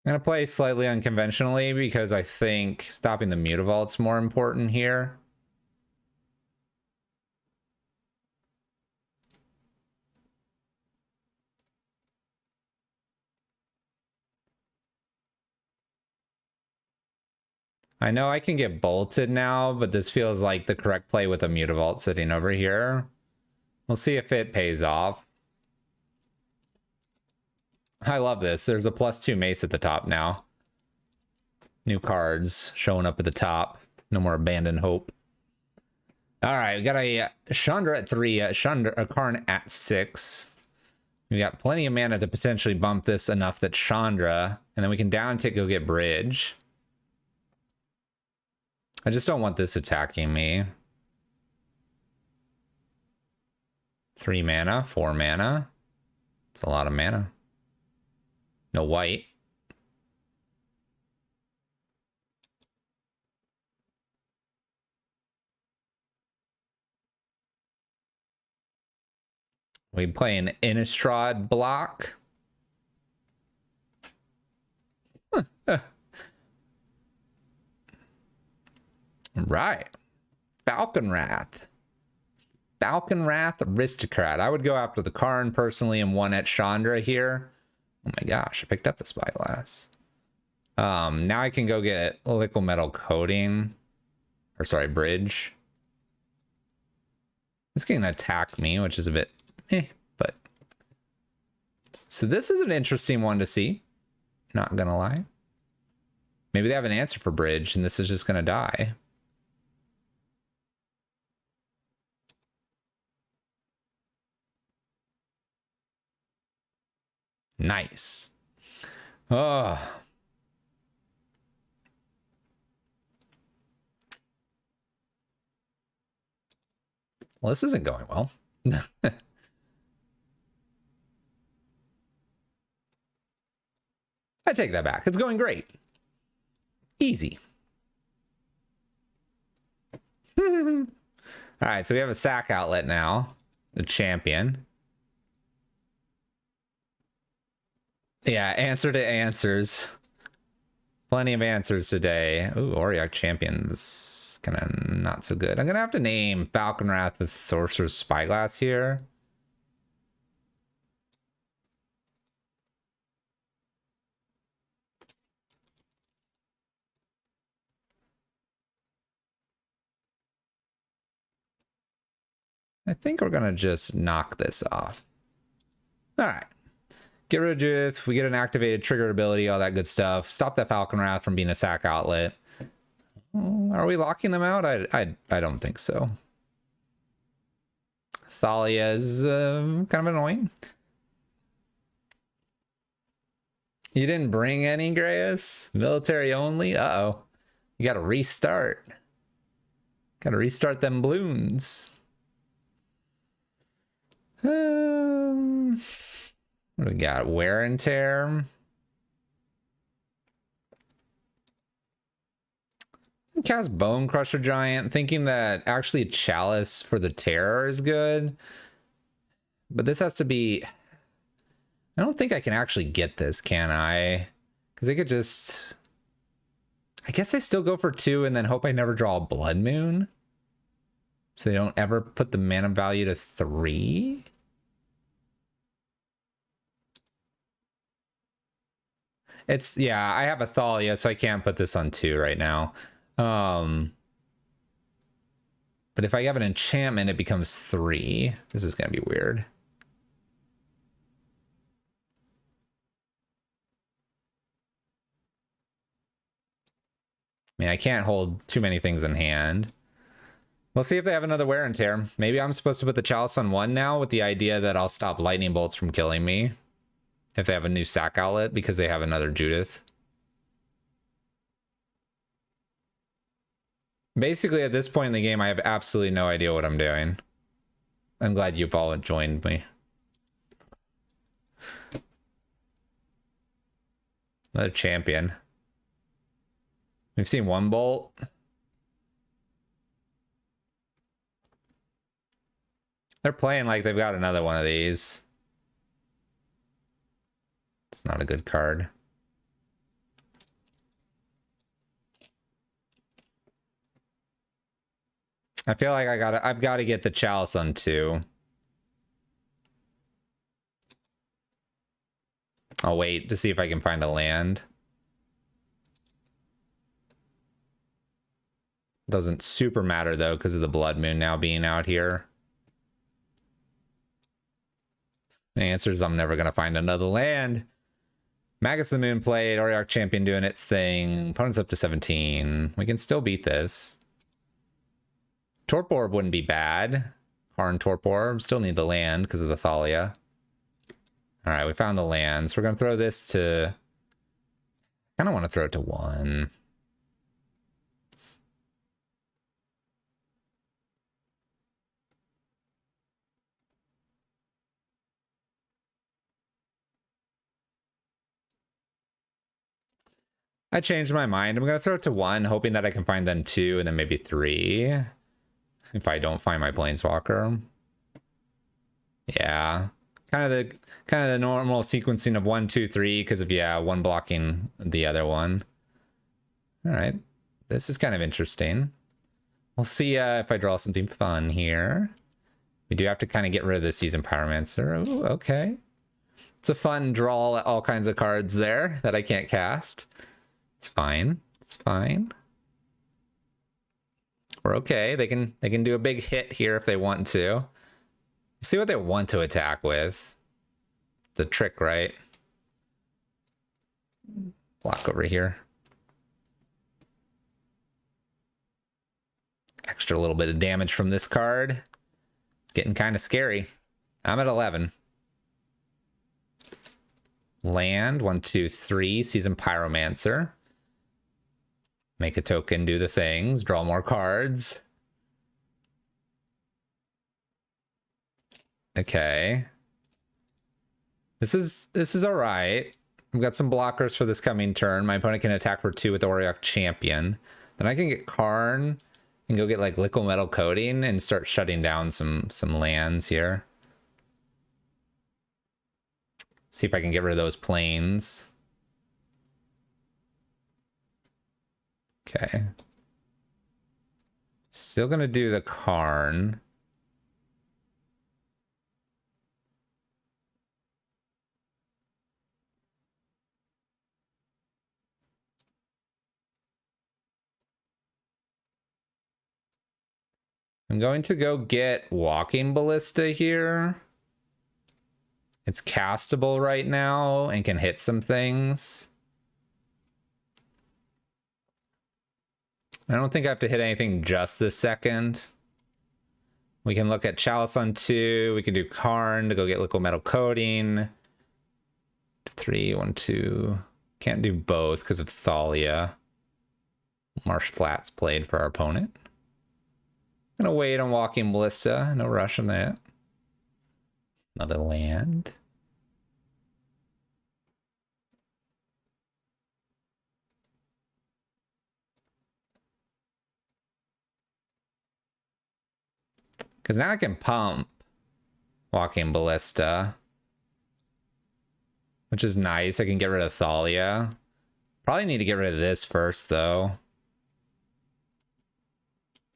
I'm going to play slightly unconventionally because I think stopping the Mutavault's more important here. I know I can get bolted now, but this feels like the correct play with a Mutavault sitting over here. We'll see if it pays off. I love this. There's a +2 mace at the top now. New cards showing up at the top. No more abandoned hope. All right, we got a Chandra at 3, a Karn at 6. We got plenty of mana to potentially bump this enough that Chandra, and then we can down tick, go get Bridge. I just don't want this attacking me. 3 mana, 4 mana. It's a lot of mana. No white. We play an Innistrad block. Right. Falcon Wrath. Falcon Wrath Aristocrat. I would go after the Karn personally and one at Chandra here. Oh my gosh, I picked up the Spyglass. Now I can go get liquid metal coating. Or sorry, Bridge. This can attack me, which is a bit but so this is an interesting one to see. Not gonna lie. Maybe they have an answer for Bridge and this is just gonna die. Nice. Oh. Well, this isn't going well. I take that back. It's going great. Easy. All right, so we have a sack outlet now. The champion. Yeah, answer to answers. Plenty of answers today. Ooh, Auriok Champion's kind of not so good. I'm going to have to name Falconwrath the Sorcerer's Spyglass here. I think we're going to just knock this off. All right. Get rid of Judith. We get an activated triggered ability, all that good stuff. Stop that Falconwrath from being a sack outlet. Are we locking them out? I don't think so. Thalia is kind of annoying. You didn't bring any, Grayus? Military only? Uh-oh. You gotta restart. Gotta restart them balloons. What do we got? Wear and tear. Cast Bone Crusher Giant, thinking that actually Chalice for the Terror is good. But this has to be... I don't think I can actually get this, can I? Because I could just... I guess I still go for 2 and then hope I never draw a Blood Moon. So they don't ever put the mana value to 3. It's, yeah, I have a Thalia, so I can't put this on 2 right now. But if I have an enchantment, it becomes 3. This is going to be weird. I mean, I can't hold too many things in hand. We'll see if they have another wear and tear. Maybe I'm supposed to put the Chalice on 1 now with the idea that I'll stop lightning bolts from killing me if they have a new sack outlet because they have another Judith. Basically, at this point in the game, I have absolutely no idea what I'm doing. I'm glad you've all joined me. Another champion. We've seen 1 bolt. They're playing like they've got another one of these. It's not a good card. I feel like I've got to get the Chalice on 2. I'll wait to see if I can find a land. Doesn't super matter though because of the Blood Moon now being out here. The answer is I'm never going to find another land. Magus of the Moon played, Auriok Champion doing its thing. Opponent's up to 17. We can still beat this. Torp Orb wouldn't be bad. Karn Torp Orb. Still need the land because of the Thalia. Alright, we found the land. So we're going to throw this to... I kind of want to throw it to 1. I changed my mind. I'm going to throw it to 1, hoping that I can find then 2 and then maybe 3. If I don't find my Planeswalker. Yeah. Kind of the normal sequencing of 1, 2, 3, because of, yeah, 1 blocking the other one. Alright. This is kind of interesting. We'll see if I draw something fun here. We do have to kind of get rid of the Season Pyromancer. Ooh, okay. It's a fun draw, all kinds of cards there that I can't cast. It's fine. It's fine. We're okay. They can do a big hit here if they want to. See what they want to attack with. The trick, right? Block over here. Extra little bit of damage from this card. Getting kind of scary. I'm at 11. Land, 1, 2, 3. Season Pyromancer. Make a token, do the things, draw more cards. Okay. This is all right. We've got some blockers for this coming turn. My opponent can attack for 2 with the Auriok Champion. Then I can get Karn And go get like liquid metal coating and start shutting down some lands here. See if I can get rid of those planes. Okay. Still gonna do the Karn. I'm going to go get Walking Ballista here. It's castable right now and can hit some things. I don't think I have to hit anything just this second. We can look at Chalice on 2. We can do Karn to go get liquid metal coating. 3, 1, 2. Can't do both because of Thalia. Marsh Flats played for our opponent. Gonna wait on Walking Ballista. No rush on that. Another land. Because now I can pump Walking Ballista, which is nice. I can get rid of Thalia. Probably need to get rid of this first, though.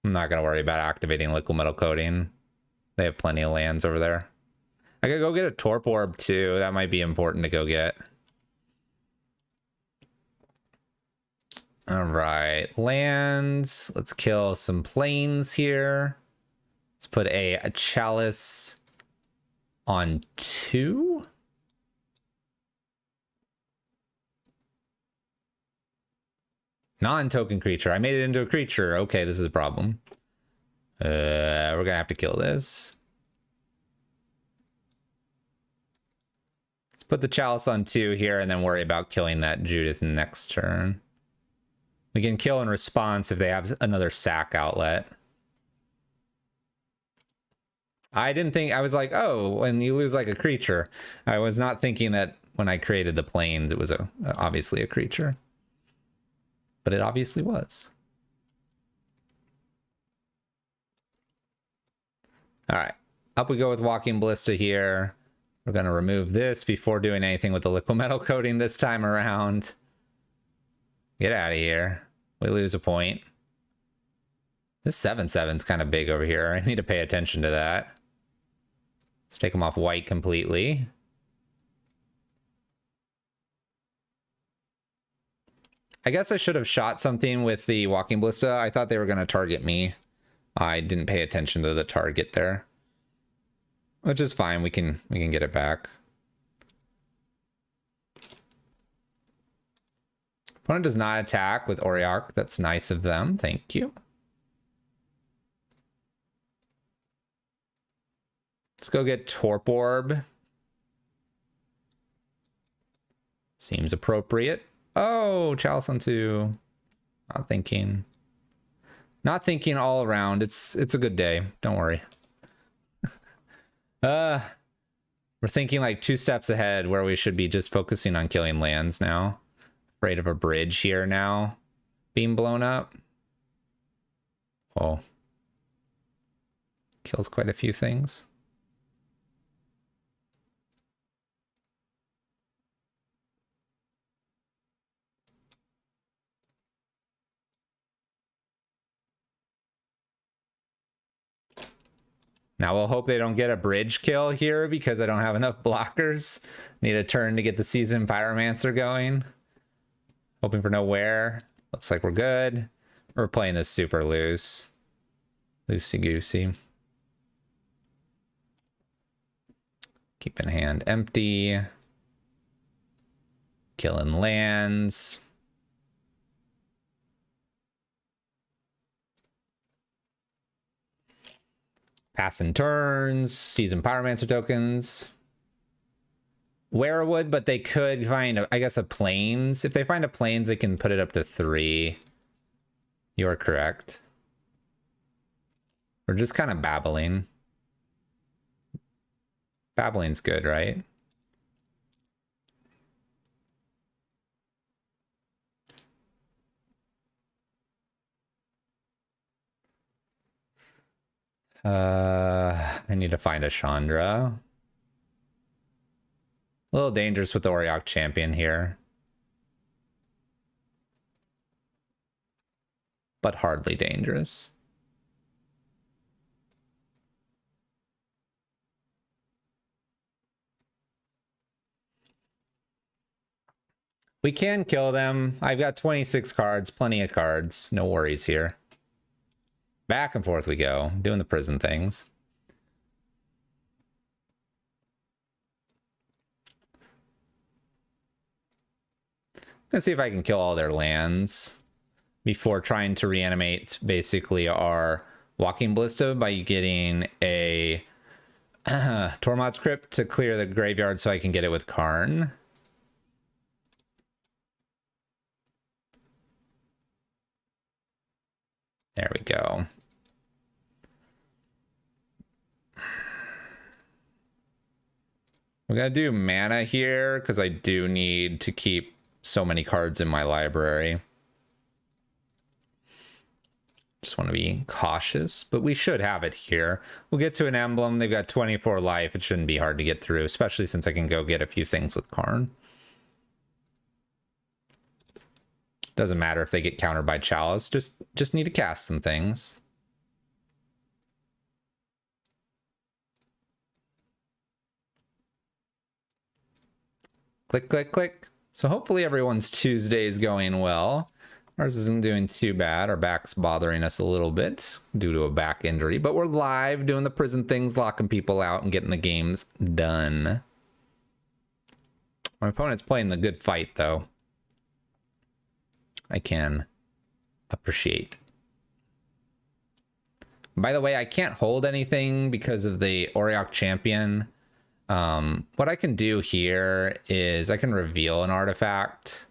I'm not going to worry about activating liquid metal coating. They have plenty of lands over there. I could go get a Torp Orb, too. That might be important to go get. All right. Lands. Let's kill some planes here. Let's put a Chalice on 2. Non-token creature. I made it into a creature. Okay, this is a problem. We're gonna have to kill this. Let's put the Chalice on 2 here and then worry about killing that Judith next turn. We can kill in response if they have another sack outlet. I didn't think, I was like, oh, when you lose like a creature. I was not thinking that when I created the planes, it was obviously a creature. But it obviously was. All right, up we go with Walking Ballista here. We're gonna remove this before doing anything with the liquid metal coating this time around. Get out of here. We lose a point. This 7/7's kind of big over here. I need to pay attention to that. Let's take them off white completely. I guess I should have shot something with the Walking Ballista. I thought they were going to target me. I didn't pay attention to the target there. Which is fine. We can get it back. Opponent does not attack with Auriok. That's nice of them. Thank you. Let's go get Torp Orb. Seems appropriate. Oh, Chalice on 2. Not thinking. Not thinking all around. It's a good day. Don't worry. We're thinking like 2 steps ahead where we should be just focusing on killing lands now. Afraid of a bridge here now being blown up. Oh. Kills quite a few things. Now we'll hope they don't get a bridge kill here because I don't have enough blockers. Need a turn to get the Seasoned Pyromancer going. Hoping for nowhere. Looks like we're good. We're playing this super loose. Loosey-goosey. Keeping hand empty. Killing lands. Passing turns, Seasoned Pyromancer tokens. Werewood, but they could find, I guess, a plains. If they find a plains, they can put it up to 3. You're correct. We're just kind of babbling. Babbling's good, right? I need to find a Chandra. A little dangerous with the Auriok champion here. But hardly dangerous. We can kill them. I've got 26 cards, plenty of cards. No worries here. Back and forth we go, doing the prison things. Let's see if I can kill all their lands before trying to reanimate basically our Walking Ballista by getting a Tormod's Crypt to clear the graveyard so I can get it with Karn. There we go. We're gonna do mana here because I do need to keep so many cards in my library. Just want to be cautious, but we should have it here. We'll get to an emblem. They've got 24 life. It shouldn't be hard to get through, especially since I can go get a few things with Karn. Doesn't matter if they get countered by Chalice. Just need to cast some things. Click, click, click. So hopefully everyone's Tuesday is going well. Ours isn't doing too bad. Our back's bothering us a little bit due to a back injury, but we're live doing the prison things, locking people out and getting the games done. My opponent's playing the good fight, though. I can appreciate. By the way, I can't hold anything because of the Auriok champion. What I can do here is I can reveal an artifact.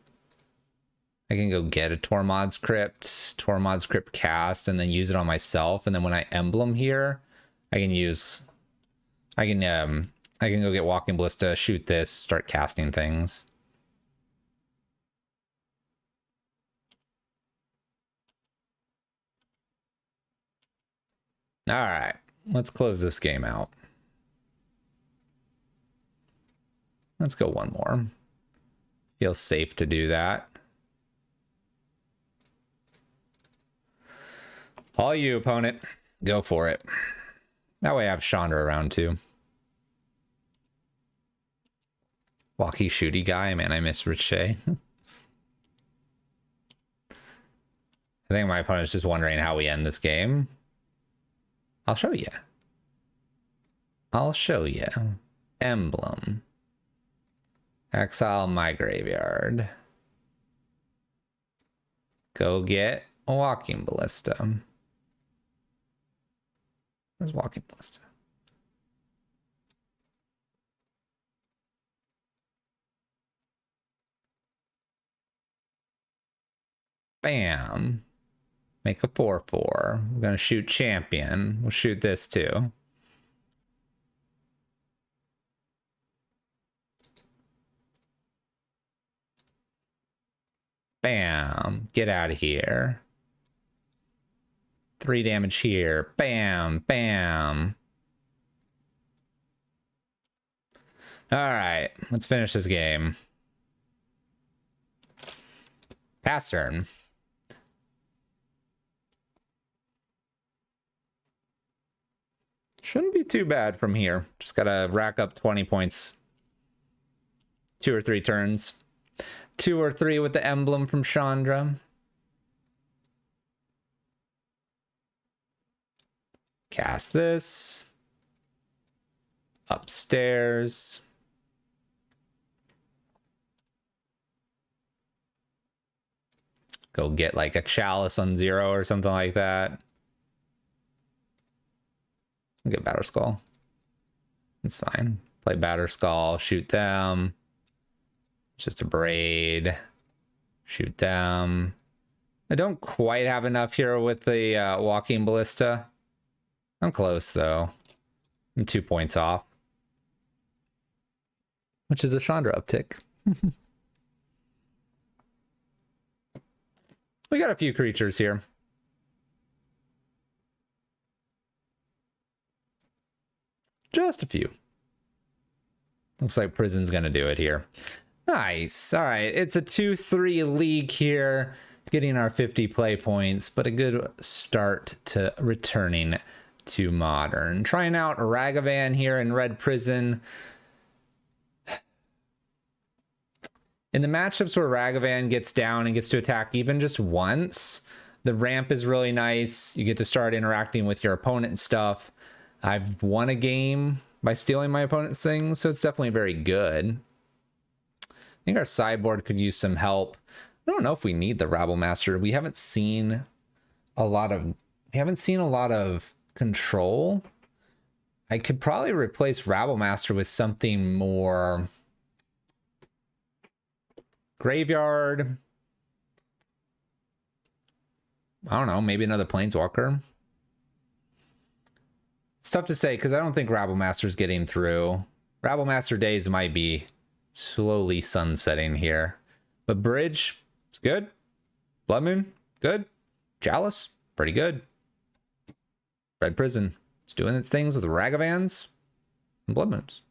I can go get a Tormod's Crypt cast, and then use it on myself. And then when I emblem here, I can go get Walking Ballista, shoot this, start casting things. All right, let's close this game out. Let's go one more. Feels safe to do that. All you, opponent. Go for it. That way I have Chandra around too. Walkie shooty guy. Man, I miss Richey. I think my opponent's just wondering how we end this game. I'll show you. I'll show you. Emblem. Exile my graveyard. Go get a Walking Ballista. Where's Walking Ballista? Bam. Make a 4/4. We're gonna shoot champion. We'll shoot this too. Bam. Get out of here. 3 damage here. Bam. Bam. All right. Let's finish this game. Pass turn. Shouldn't be too bad from here. Just gotta rack up 20 points. 2 or 3 turns. 2 or 3 with the emblem from Chandra. Cast this. Upstairs. Go get like a Chalice on 0 or something like that. Get Batterskull. It's fine. Play Batterskull, shoot them. Just a braid. Shoot them. I don't quite have enough here with the Walking Ballista. I'm close though. I'm 2 points off. Which is a Chandra uptick. We got a few creatures here. Just a few. Looks like Prison's going to do it here. Nice. All right. It's a 2-3 league here. Getting our 50 play points, but a good start to returning to Modern. Trying out Ragavan here in Red Prison. In the matchups where Ragavan gets down and gets to attack even just once, the ramp is really nice. You get to start interacting with your opponent and stuff. I've won a game by stealing my opponent's things, so it's definitely very good. I think our sideboard could use some help. I don't know if we need the Rabble Master. We haven't seen a lot of control. I could probably replace Rabble Master with something more graveyard. I don't know, maybe another Planeswalker. It's tough to say because I don't think Rabble Master's getting through. Rabble Master days might be slowly sunsetting here. But Bridge, it's good. Blood Moon, good. Chalice, pretty good. Red Prison, it's doing its things with Ragavans and Blood Moons.